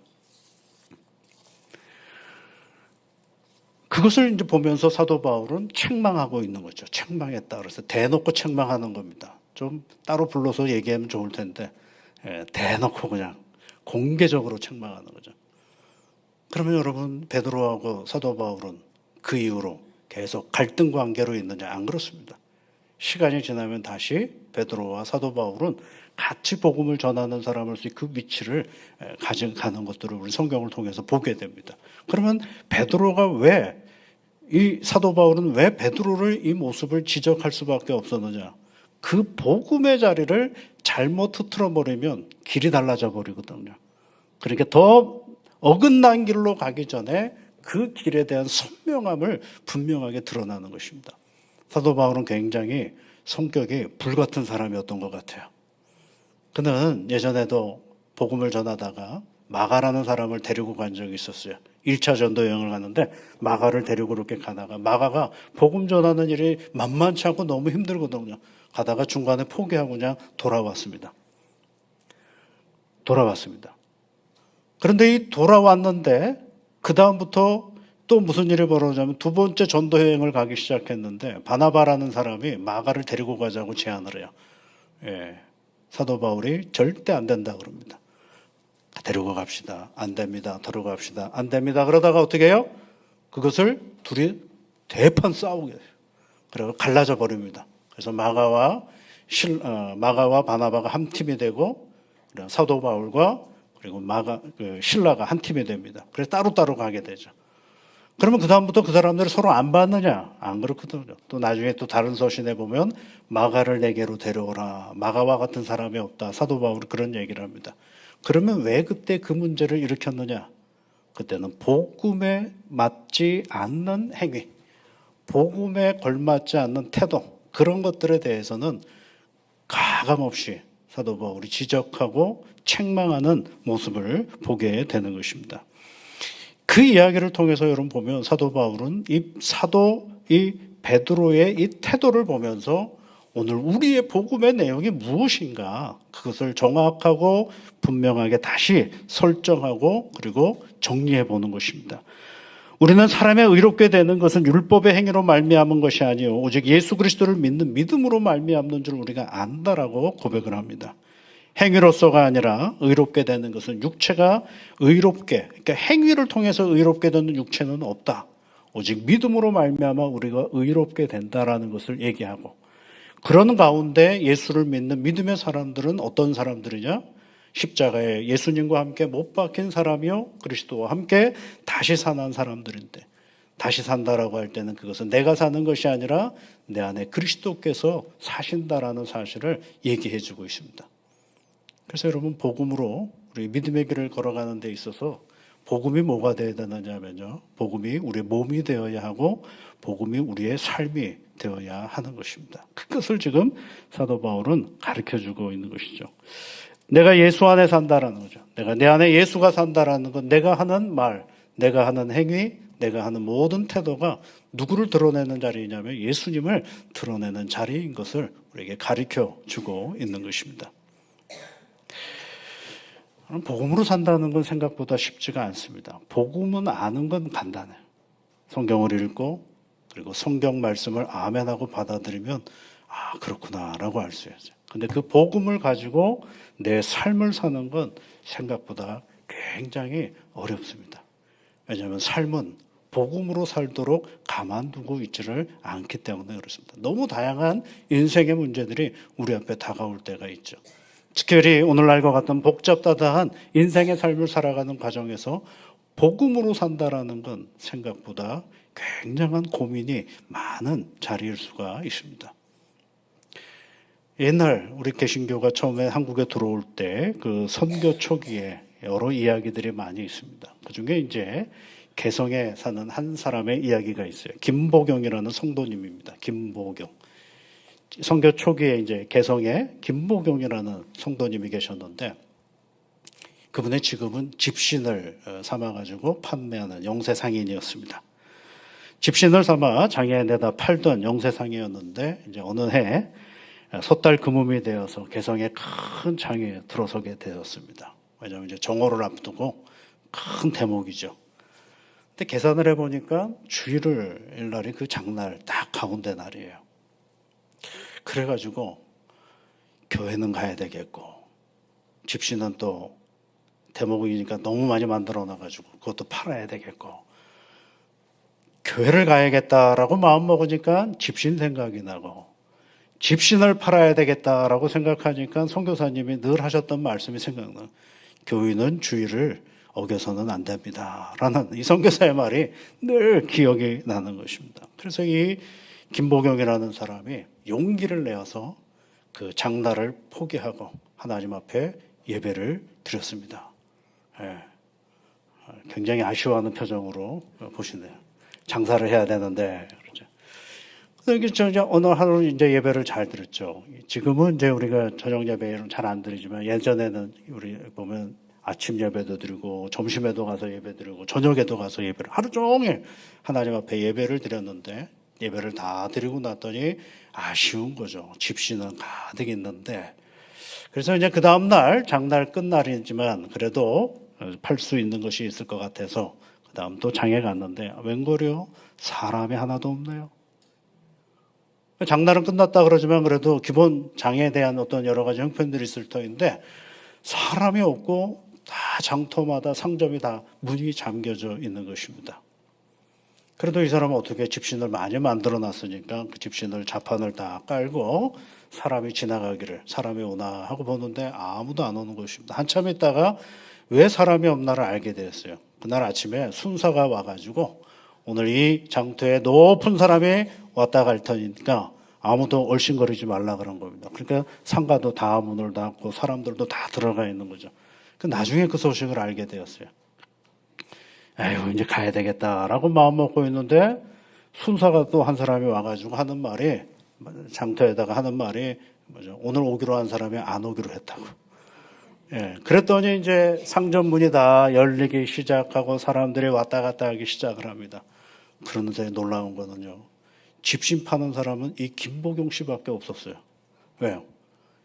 그것을 이제 보면서 사도 바울은 책망하고 있는 거죠. 책망했다. 그래서 대놓고 책망하는 겁니다. 좀 따로 불러서 얘기하면 좋을 텐데 대놓고 그냥 공개적으로 책망하는 거죠. 그러면 여러분 베드로하고 사도 바울은 그 이후로 계속 갈등 관계로 있느냐? 안 그렇습니다. 시간이 지나면 다시 베드로와 사도 바울은 같이 복음을 전하는 사람으로서 그 위치를 가져가는 것들을 우리 성경을 통해서 보게 됩니다. 그러면 베드로가 이 사도 바울은 왜 베드로를 이 모습을 지적할 수밖에 없었느냐? 그 복음의 자리를 잘못 흐트러 버리면 길이 달라져 버리거든요. 그러니까 더 어긋난 길로 가기 전에 그 길에 대한 선명함을 분명하게 드러나는 것입니다. 사도 바울은 굉장히 성격이 불같은 사람이었던 것 같아요. 그는 예전에도 복음을 전하다가 마가라는 사람을 데리고 간 적이 있었어요. 1차 전도 여행을 가는데 마가를 데리고 이렇게 가다가 마가가 복음 전하는 일이 만만치 않고 너무 힘들거든요. 가다가 중간에 포기하고 그냥 돌아왔습니다. 그런데 이 돌아왔는데 그 다음부터 또 무슨 일이 벌어지냐면 두 번째 전도 여행을 가기 시작했는데 바나바라는 사람이 마가를 데리고 가자고 제안을 해요. 사도 바울이 절대 안 된다 그럽니다. 데리고 갑시다. 안 됩니다. 데리고 갑시다. 안 됩니다. 그러다가 어떻게 해요? 그것을 둘이 대판 싸우게 돼요. 그리고 갈라져 버립니다. 그래서 마가와 바나바가 한 팀이 되고 사도 바울과 그리고 신라가 한 팀이 됩니다. 그래서 따로따로 가게 되죠. 그러면 그 다음부터 그 사람들이 서로 안 봤느냐? 안 그렇거든요. 또 나중에 또 다른 서신에 보면 마가를 내게로 데려오라. 마가와 같은 사람이 없다. 사도 바울이 그런 얘기를 합니다. 그러면 왜 그때 그 문제를 일으켰느냐? 그때는 복음에 맞지 않는 행위, 복음에 걸맞지 않는 태도, 그런 것들에 대해서는 가감없이 사도 바울이 지적하고 책망하는 모습을 보게 되는 것입니다. 그 이야기를 통해서 여러분 보면 사도 바울은 이 베드로의 이 태도를 보면서 오늘 우리의 복음의 내용이 무엇인가 그것을 정확하고 분명하게 다시 설정하고 그리고 정리해 보는 것입니다. 우리는 사람의 의롭게 되는 것은 율법의 행위로 말미암은 것이 아니요 오직 예수 그리스도를 믿는 믿음으로 말미암는 줄 우리가 안다라고 고백을 합니다. 행위로서가 아니라 의롭게 되는 것은 육체가 그러니까 행위를 통해서 의롭게 되는 육체는 없다. 오직 믿음으로 말미암아 우리가 의롭게 된다라는 것을 얘기하고 그런 가운데 예수를 믿는 믿음의 사람들은 어떤 사람들이냐? 십자가에 예수님과 함께 못 박힌 사람이요 그리스도와 함께 다시 사는 사람들인데 다시 산다라고 할 때는 그것은 내가 사는 것이 아니라 내 안에 그리스도께서 사신다라는 사실을 얘기해 주고 있습니다. 그래서 여러분 복음으로 우리 믿음의 길을 걸어가는 데 있어서 복음이 뭐가 되어야 되느냐면요. 복음이 우리의 몸이 되어야 하고 복음이 우리의 삶이 되어야 하는 것입니다. 그것을 지금 사도 바울은 가르쳐주고 있는 것이죠. 내가 예수 안에 산다라는 거죠. 내가 내 안에 예수가 산다라는 건 내가 하는 말, 내가 하는 행위, 내가 하는 모든 태도가 누구를 드러내는 자리냐면 예수님을 드러내는 자리인 것을 우리에게 가르쳐주고 있는 것입니다. 복음으로 산다는 건 생각보다 쉽지가 않습니다. 복음은 아는 건 간단해요. 성경을 읽고 그리고 성경 말씀을 아멘하고 받아들이면 아 그렇구나라고 알 수 있어요. 근데 그 복음을 가지고 내 삶을 사는 건 생각보다 굉장히 어렵습니다. 왜냐하면 삶은 복음으로 살도록 가만두고 있지를 않기 때문에 그렇습니다. 너무 다양한 인생의 문제들이 우리 앞에 다가올 때가 있죠. 특별히 오늘날과 같은 복잡다단한 인생의 삶을 살아가는 과정에서 복음으로 산다라는 건 생각보다 굉장한 고민이 많은 자리일 수가 있습니다. 옛날 우리 개신교가 처음에 한국에 들어올 때 그 선교 초기에 여러 이야기들이 많이 있습니다. 그중에 이제 개성에 사는 한 사람의 이야기가 있어요. 김보경이라는 성도님입니다. 김보경. 선교 초기에 이제 개성에 김보경이라는 성도님이 계셨는데 그분의 직업은 집신을 삼아가지고 판매하는 영세상인이었습니다. 집신을 삼아 장애에 내다 팔던 영세상이었는데 이제 어느 해 섣달 금음이 되어서 개성에 큰 장애에 들어서게 되었습니다. 왜냐하면 이제 정오를 앞두고 큰 대목이죠. 근데 계산을 해보니까 주일을 날이 그 장날 딱 가운데 날이에요. 그래가지고 교회는 가야 되겠고 집신은 또 대목이니까 너무 많이 만들어 놔가지고 그것도 팔아야 되겠고 교회를 가야겠다라고 마음먹으니까 집신 생각이 나고 집신을 팔아야 되겠다라고 생각하니까 선교사님이 늘 하셨던 말씀이 생각나요. 교인은 주의를 어겨서는 안 됩니다. 라는 이 선교사의 말이 늘 기억이 나는 것입니다. 그래서 이 김보경이라는 사람이 용기를 내어서 그 장날을 포기하고 하나님 앞에 예배를 드렸습니다. 예. 굉장히 아쉬워하는 표정으로 보시네요. 장사를 해야 되는데 그렇죠. 이제 어느 하루 이제 예배를 잘 드렸죠. 지금은 이제 우리가 저녁 예배는 잘 안 드리지만 예전에는 우리 보면 아침 예배도 드리고 점심에도 가서 예배 드리고 저녁에도 가서 예배를 하루 종일 하나님 앞에 예배를 드렸는데 예배를 다 드리고 났더니 아쉬운 거죠. 집신은 가득 있는데 그래서 이제 그 다음 날 장날 끝날이지만 그래도 팔 수 있는 것이 있을 것 같아서 그 다음 또 장에 갔는데 웬걸요? 사람이 하나도 없네요. 장날은 끝났다 그러지만 그래도 기본 장에 대한 어떤 여러 가지 형편들이 있을 터인데 사람이 없고 다 장터마다 상점이 다 문이 잠겨져 있는 것입니다. 그래도 이 사람은 어떻게 집신을 많이 만들어 놨으니까 그 집신을 자판을 다 깔고 사람이 지나가기를 사람이 오나 하고 보는데 아무도 안 오는 것입니다. 한참 있다가 왜 사람이 없나를 알게 되었어요. 그날 아침에 순사가 와가지고 오늘 이 장터에 높은 사람이 왔다 갈 테니까 아무도 얼씬거리지 말라 그런 겁니다. 그러니까 상가도 다 문을 닫고 사람들도 다 들어가 있는 거죠. 나중에 그 소식을 알게 되었어요. 에휴, 이제 가야 되겠다라고 마음 먹고 있는데 순사가 또 한 사람이 와가지고 하는 말이 장터에다가 하는 말이 뭐죠? 오늘 오기로 한 사람이 안 오기로 했다고. 예, 그랬더니 이제 상점 문이 다 열리기 시작하고 사람들이 왔다 갔다 하기 시작을 합니다. 그런데 놀라운 거는요. 집신 파는 사람은 이 김보경 씨밖에 없었어요. 왜요?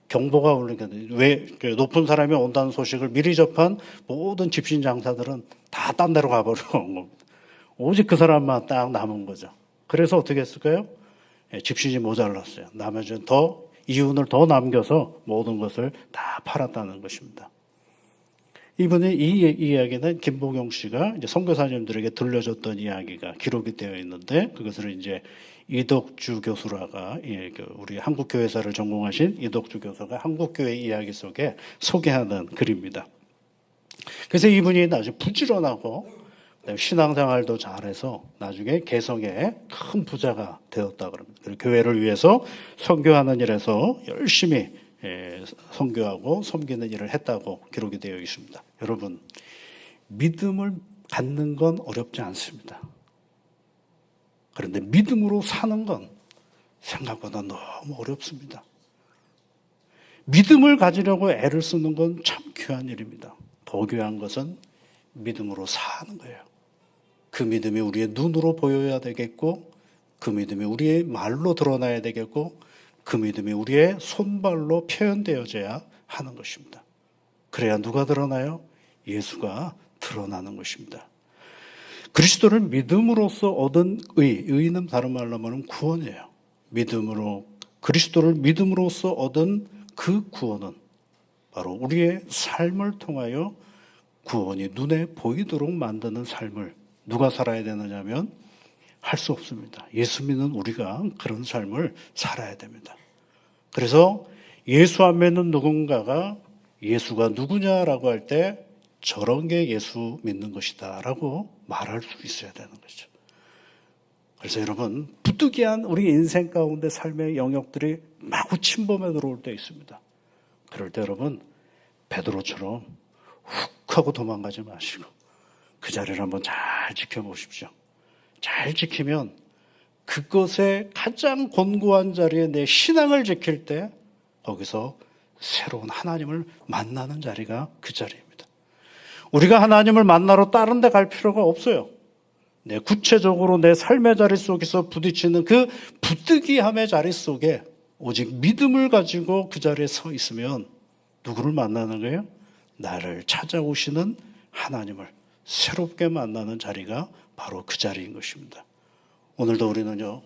경보가 울리니까 왜 높은 사람이 온다는 소식을 미리 접한 모든 집신 장사들은 다 딴 데로 가버린 겁니다. 오직 그 사람만 딱 남은 거죠. 그래서 어떻게 했을까요? 예, 집신이 모자랐어요. 나머지는 더 이윤을 더 남겨서 모든 것을 다 팔았다는 것입니다. 이분의 이 이야기는 김보경 씨가 이제 선교사님들에게 들려줬던 이야기가 기록이 되어 있는데 그것을 이제 이덕주 교수라가 우리 한국교회사를 전공하신 이덕주 교수가 한국교회 이야기 속에 소개하는 글입니다. 그래서 이분이 나중에 부지런하고 신앙생활도 잘해서 나중에 개성에 큰 부자가 되었다 그럽니다. 그리고 교회를 위해서 선교하는 일에서 열심히 선교하고 섬기는 일을 했다고 기록이 되어 있습니다. 여러분, 믿음을 갖는 건 어렵지 않습니다. 그런데 믿음으로 사는 건 생각보다 너무 어렵습니다. 믿음을 가지려고 애를 쓰는 건 참 귀한 일입니다. 더 귀한 것은 믿음으로 사는 거예요. 그 믿음이 우리의 눈으로 보여야 되겠고, 그 믿음이 우리의 말로 드러나야 되겠고, 그 믿음이 우리의 손발로 표현되어져야 하는 것입니다. 그래야 누가 드러나요? 예수가 드러나는 것입니다. 그리스도를 믿음으로써 얻은 의는 다른 말로 하면 구원이에요. 그리스도를 믿음으로써 얻은 그 구원은 바로 우리의 삶을 통하여 구원이 눈에 보이도록 만드는 삶을 누가 살아야 되느냐면 할 수 없습니다. 예수 믿는 우리가 그런 삶을 살아야 됩니다. 그래서 예수 안 믿는 누군가가 예수가 누구냐라고 할 때 저런 게 예수 믿는 것이다 라고 말할 수 있어야 되는 거죠. 그래서 여러분, 부득이한 우리 인생 가운데 삶의 영역들이 마구 침범해 들어올 때 있습니다. 그럴 때 여러분, 베드로처럼 훅 하고 도망가지 마시고 그 자리를 한번 잘 지켜보십시오. 잘 지키면 그것의 가장 견고한 자리에 내 신앙을 지킬 때 거기서 새로운 하나님을 만나는 자리가 그 자리입니다. 우리가 하나님을 만나러 다른 데 갈 필요가 없어요. 구체적으로 내 삶의 자리 속에서 부딪히는 그 부득이함의 자리 속에 오직 믿음을 가지고 그 자리에 서 있으면 누구를 만나는 거예요? 나를 찾아오시는 하나님을 새롭게 만나는 자리가 바로 그 자리인 것입니다. 오늘도 우리는요,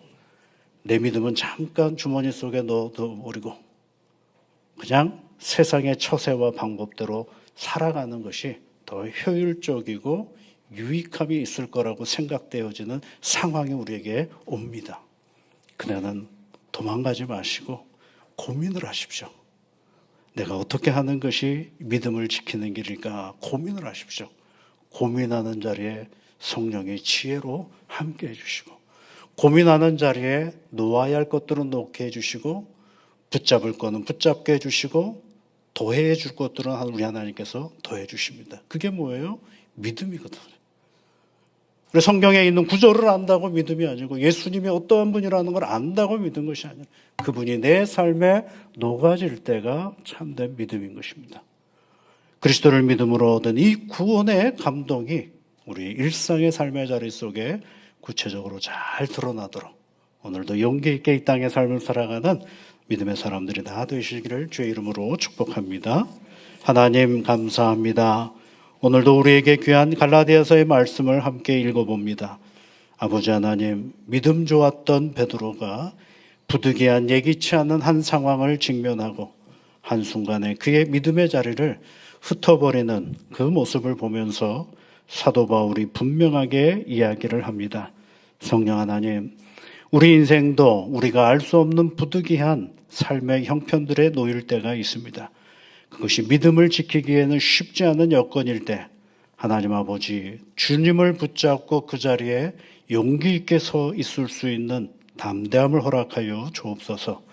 내 믿음은 잠깐 주머니 속에 넣어버리고 그냥 세상의 처세와 방법대로 살아가는 것이 더 효율적이고 유익함이 있을 거라고 생각되어지는 상황이 우리에게 옵니다. 그러면 도망가지 마시고 고민을 하십시오. 내가 어떻게 하는 것이 믿음을 지키는 길일까 고민을 하십시오. 고민하는 자리에 성령의 지혜로 함께 해주시고, 고민하는 자리에 놓아야 할 것들은 놓게 해주시고, 붙잡을 거는 붙잡게 해주시고, 더해 줄 것들은 우리 하나님께서 더해 주십니다. 그게 뭐예요? 믿음이거든요. 성경에 있는 구절을 안다고 믿음이 아니고 예수님이 어떠한 분이라는 걸 안다고 믿은 것이 아니라 그분이 내 삶에 녹아질 때가 참된 믿음인 것입니다. 그리스도를 믿음으로 얻은 이 구원의 감동이 우리 일상의 삶의 자리 속에 구체적으로 잘 드러나도록 오늘도 용기 있게 이 땅의 삶을 살아가는 믿음의 사람들이 다 되시기를 주의 이름으로 축복합니다. 하나님 감사합니다. 오늘도 우리에게 귀한 갈라디아서의 말씀을 함께 읽어봅니다. 아버지 하나님, 믿음 좋았던 베드로가 부득이한 예기치 않은 한 상황을 직면하고 한순간에 그의 믿음의 자리를 흩어버리는 그 모습을 보면서 사도 바울이 분명하게 이야기를 합니다. 성령 하나님, 우리 인생도 우리가 알 수 없는 부득이한 삶의 형편들에 놓일 때가 있습니다. 그것이 믿음을 지키기에는 쉽지 않은 여건일 때 하나님 아버지, 주님을 붙잡고 그 자리에 용기 있게 서 있을 수 있는 담대함을 허락하여 주옵소서.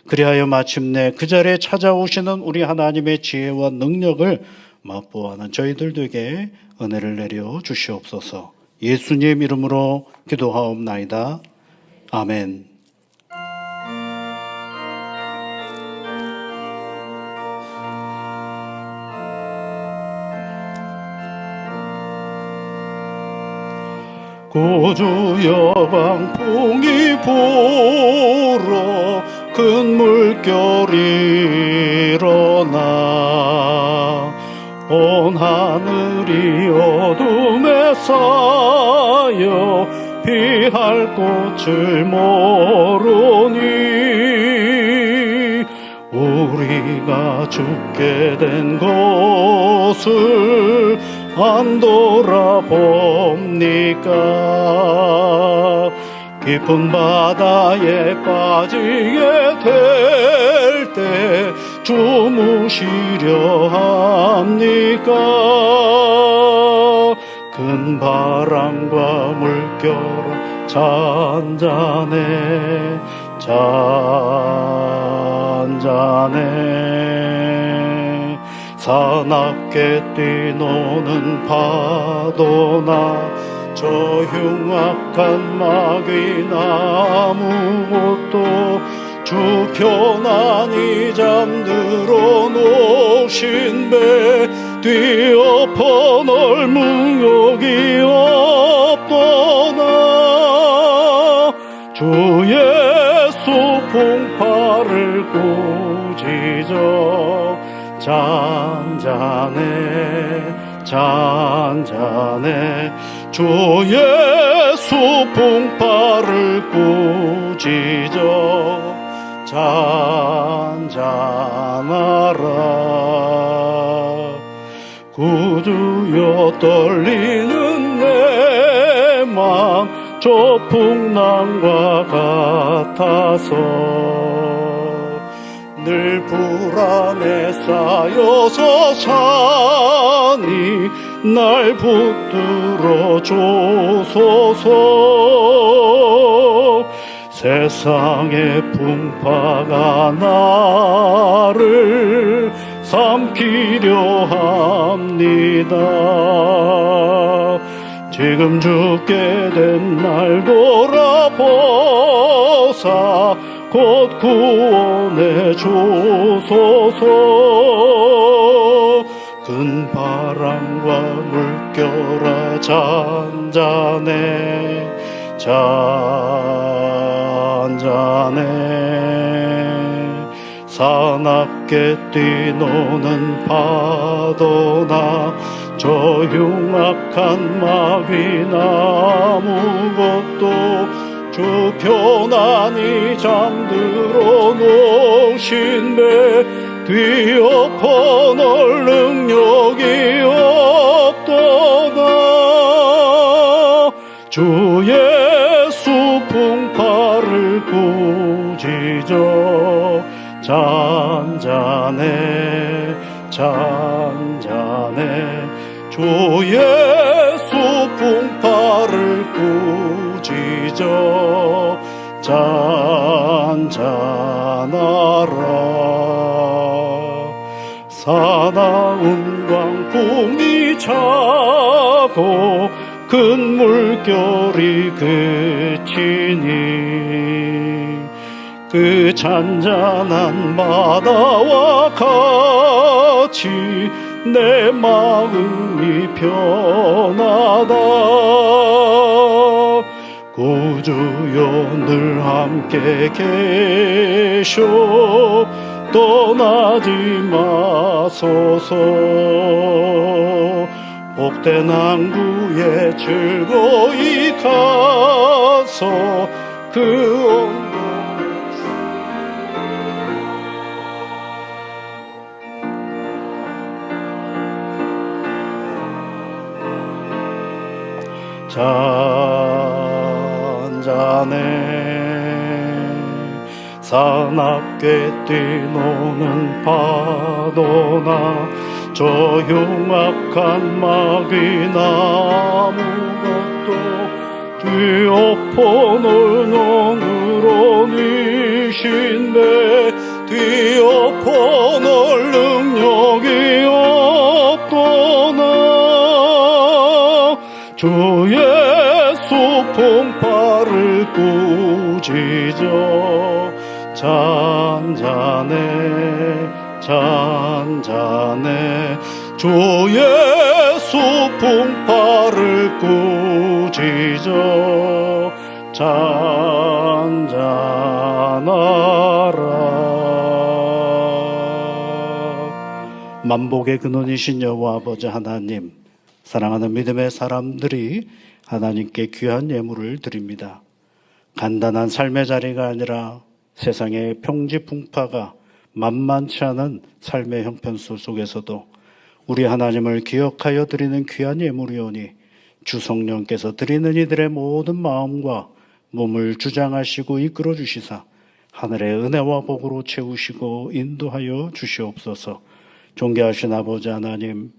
그리하여 마침내 그 자리에 찾아오시는 우리 하나님의 지혜와 능력을 맛보아하는 저희들 되게 은혜를 내려 주시옵소서. 예수님 이름으로 기도하옵나이다. 아멘. 구주 여방 풍이 불어 큰 물결이 일어나 온 하늘이 어둠에 쌓여 피할 곳을 모르니 우리가 죽게 된 곳을 안 돌아봅니까? 깊은 바다에 빠지게 될 때 주무시려 합니까? 큰 바람과 물결은 잔잔해 잔잔해 사납게 뛰노는 파도나 저 흉악한 마귀나 아무것도 주 편안히 잠들어 놓으신 배 뒤엎어 넓은 여기 없도나 주 예수 풍파를 꾸짖어 잔잔해 주 예수 풍파를 꾸짖어 잔잔하라 구주여 떨리는 내 맘 저 풍랑과 같아서 늘 불안에 쌓여서 산이 날 붙들어 줘소서 세상의 풍파가 나를 삼키려 합니다 지금 죽게 된 날 돌아보사 곧 구원해 주소서 큰 바람과 물결아 잔잔해 사납게 뛰노는 파도나 저 흉악한 마귀나 아무것도 주 편안히 잠들어 놓으신 배 뒤엎어 놓을 능력이 없도다 주 예수 풍파를 꾸짖어 잔잔해 주 예수 풍파를 꾸짖어 잔잔하라 사나운 광풍이 차고 큰 물결이 그치니 그 잔잔한 바다와 같이 내 마음이 편하다 구주여 늘 함께 계셔 떠나지 마소서 복된 항구에 즐거이 가서 그 언덕을 잔잔해 사납게 뛰노는 파도나 저 흉악한 마귀나 아무것도 뒤엎어 놓을 농으로 니신 배 뒤엎어 놓을 능력이 없도나 주 예수 풍파를 꾸짖어 잔잔해 주 예수 풍파를 꾸짖어 잔잔하라 만복의 근원이신 여호와 아버지 하나님 사랑하는 믿음의 사람들이 하나님께 귀한 예물을 드립니다. 간단한 삶의 자리가 아니라 세상의 평지풍파가 만만치 않은 삶의 형편수 속에서도 우리 하나님을 기억하여 드리는 귀한 예물이오니 주 성령께서 드리는 이들의 모든 마음과 몸을 주장하시고 이끌어 주시사 하늘의 은혜와 복으로 채우시고 인도하여 주시옵소서. 존귀하신 아버지 하나님,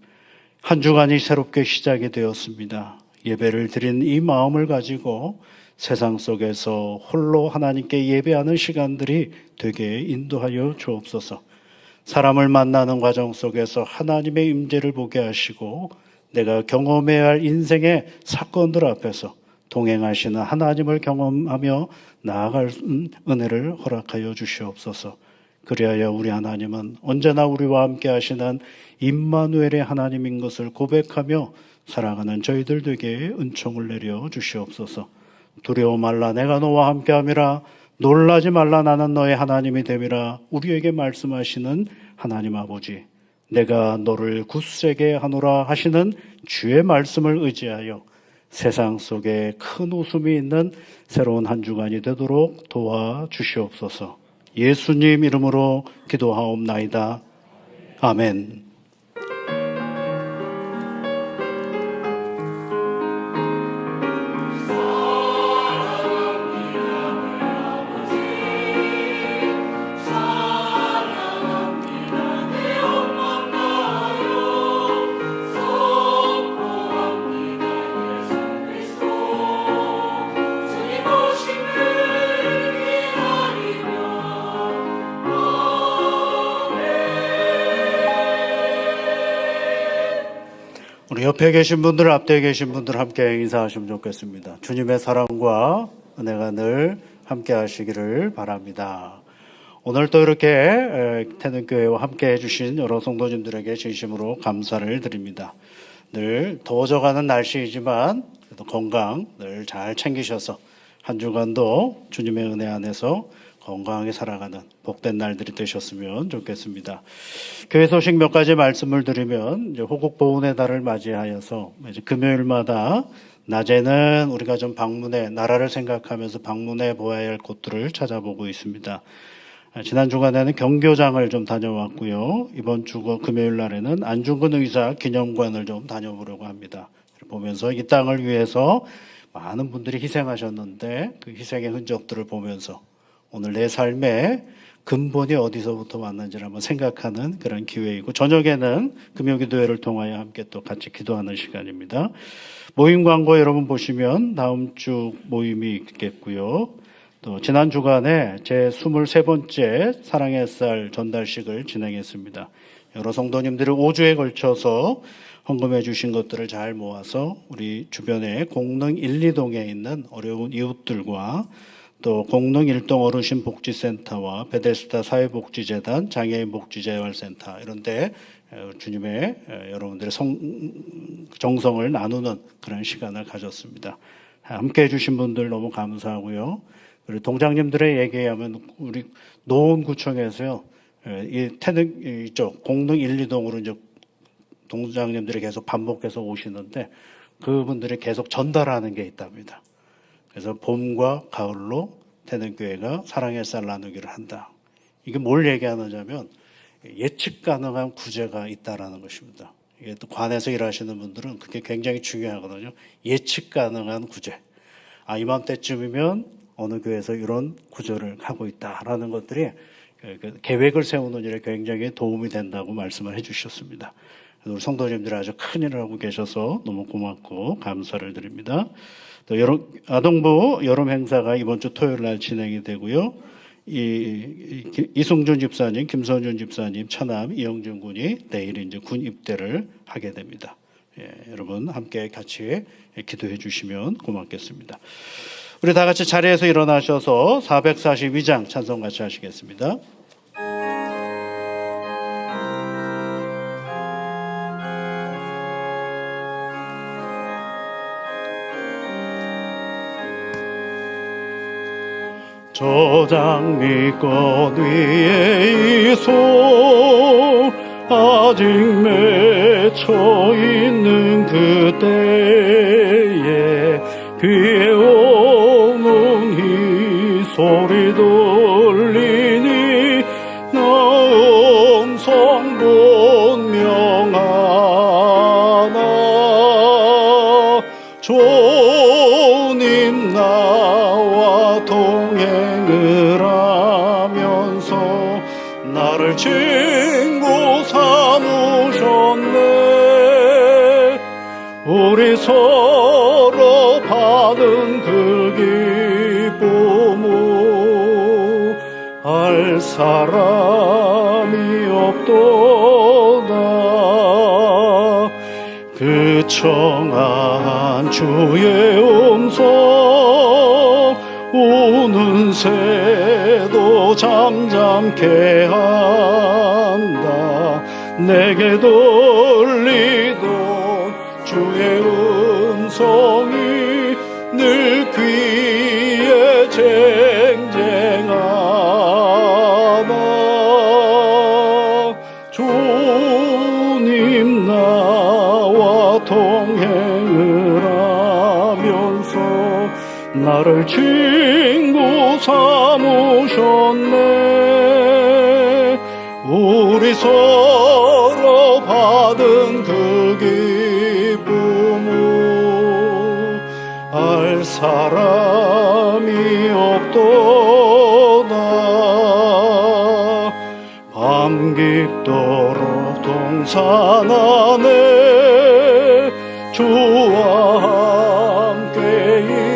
한 주간이 새롭게 시작이 되었습니다. 예배를 드린 이 마음을 가지고 세상 속에서 홀로 하나님께 예배하는 시간들이 되게 인도하여 주옵소서. 사람을 만나는 과정 속에서 하나님의 임재를 보게 하시고 내가 경험해야 할 인생의 사건들 앞에서 동행하시는 하나님을 경험하며 나아갈 은혜를 허락하여 주시옵소서. 그리하여 우리 하나님은 언제나 우리와 함께 하시는 임마누엘의 하나님인 것을 고백하며 살아가는 저희들 되게 은총을 내려 주시옵소서. 두려워 말라 내가 너와 함께함이라 놀라지 말라 나는 너의 하나님이 됨이라 우리에게 말씀하시는 하나님 아버지, 내가 너를 굳세게 하노라 하시는 주의 말씀을 의지하여 세상 속에 큰 웃음이 있는 새로운 한 주간이 되도록 도와주시옵소서. 예수님 이름으로 기도하옵나이다. 아멘. 우리 옆에 계신 분들, 앞에 계신 분들 함께 인사하시면 좋겠습니다. 주님의 사랑과 은혜가 늘 함께 하시기를 바랍니다. 오늘 또 이렇게 태능교회와 함께 해주신 여러 성도님들에게 진심으로 감사를 드립니다. 늘 더워져가는 날씨이지만 그래도 건강 늘 잘 챙기셔서 한 주간도 주님의 은혜 안에서 건강하게 살아가는 복된 날들이 되셨으면 좋겠습니다. 교회 소식 몇 가지 말씀을 드리면 이제 호국 보훈의 달을 맞이하여서 이제 금요일마다 낮에는 우리가 좀 나라를 생각하면서 방문해 보아야 할 곳들을 찾아보고 있습니다. 지난 주간에는 경교장을 좀 다녀왔고요. 이번 주 금요일 날에는 안중근 의사 기념관을 좀 다녀보려고 합니다. 보면서 이 땅을 위해서 많은 분들이 희생하셨는데 그 희생의 흔적들을 보면서 오늘 내 삶의 근본이 어디서부터 왔는지를 한번 생각하는 그런 기회이고, 저녁에는 금요기도회를 통하여 함께 또 같이 기도하는 시간입니다. 모임 광고 여러분 보시면 다음 주 모임이 있겠고요. 또 지난 주간에 제 23번째 사랑의 쌀 전달식을 진행했습니다. 여러 성도님들이 5주에 걸쳐서 헌금해 주신 것들을 잘 모아서 우리 주변에 공릉 1, 2동에 있는 어려운 이웃들과 또 공릉 1동 어르신 복지센터와 베데스다 사회복지재단 장애인 복지재활센터 이런 데 주님의 여러분들의 정성을 나누는 그런 시간을 가졌습니다. 함께 해주신 분들 너무 감사하고요. 그리고 동장님들의 얘기하면 우리 노원구청에서요, 이 태릉 이쪽 공릉 1, 2동으로 이제 동장님들이 계속 반복해서 오시는데 그분들이 계속 전달하는 게 있답니다. 그래서 봄과 가을로 태능교회가 사랑의 쌀 나누기를 한다. 이게 뭘 얘기하느냐면 예측 가능한 구제가 있다라는 것입니다. 이게 또 관에서 일하시는 분들은 그게 굉장히 중요하거든요. 예측 가능한 구제. 이맘때쯤이면 어느 교회에서 이런 구조를 하고 있다라는 것들이 계획을 세우는 일에 굉장히 도움이 된다고 말씀을 해주셨습니다. 우리 성도님들이 아주 큰 일을 하고 계셔서 너무 고맙고 감사를 드립니다. 또 아동부 여름 행사가 이번 주 토요일 날 진행이 되고요. 이승준 집사님, 김선준 집사님, 차남 이영준 군이 내일 이제 군 입대를 하게 됩니다. 여러분 함께 같이 기도해 주시면 고맙겠습니다. 우리 다 같이 자리에서 일어나셔서 442장 찬송 같이 하시겠습니다. 저 장미꽃 위에 이 손 아직 맺혀 있는 그때에 귀에 오는 이 소리 들리니 나 음성 분명하나 주님 나와 동행을 하면서 나를 친구 삼으셨네. 우리 서로 받은 그 기쁨을 알 사람이 없도다. 그 청한 주의 음성 우는 새도 잠잠케 한다. 내게 들리던 주의 음성이 늘 귀에 쟁쟁하다. 주님 나와 동행을 하면서 나를 친구 삼으셨네. 우리 서로 받은 그 기쁨을 알 사람이 없도다. 밤 깊도록 동산 안에 주와 함께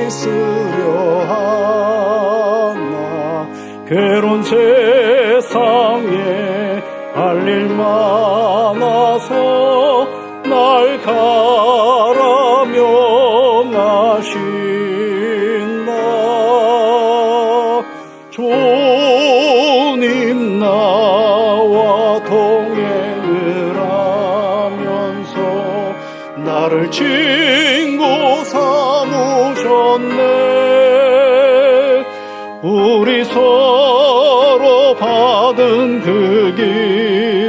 있으려 하나. 괴로운 세상에 할 일 많아서 날 가라며 나신다. 주님 나와 동행을 하면서 나를 친구 삼으셨네. 우리 서로 받은 그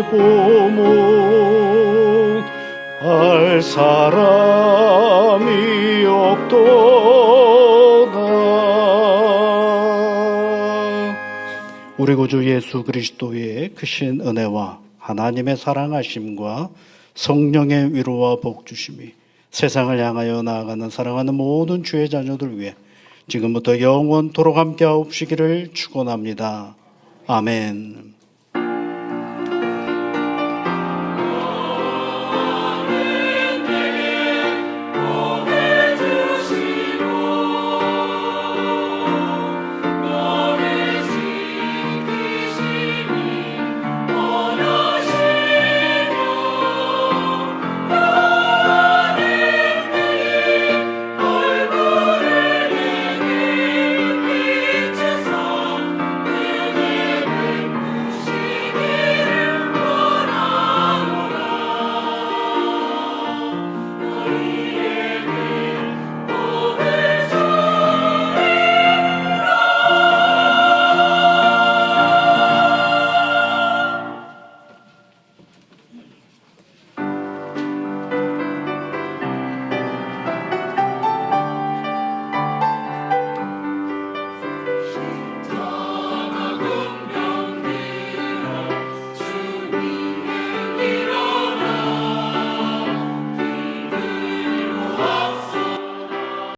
기쁨은 알 사람이 없도다. 우리 구주 예수 그리스도의 크신 은혜와 하나님의 사랑하심과 성령의 위로와 복 주심이 세상을 향하여 나아가는 사랑하는 모든 주의 자녀들 위해 지금부터 영원토록 함께하옵시기를 축원합니다. 아멘.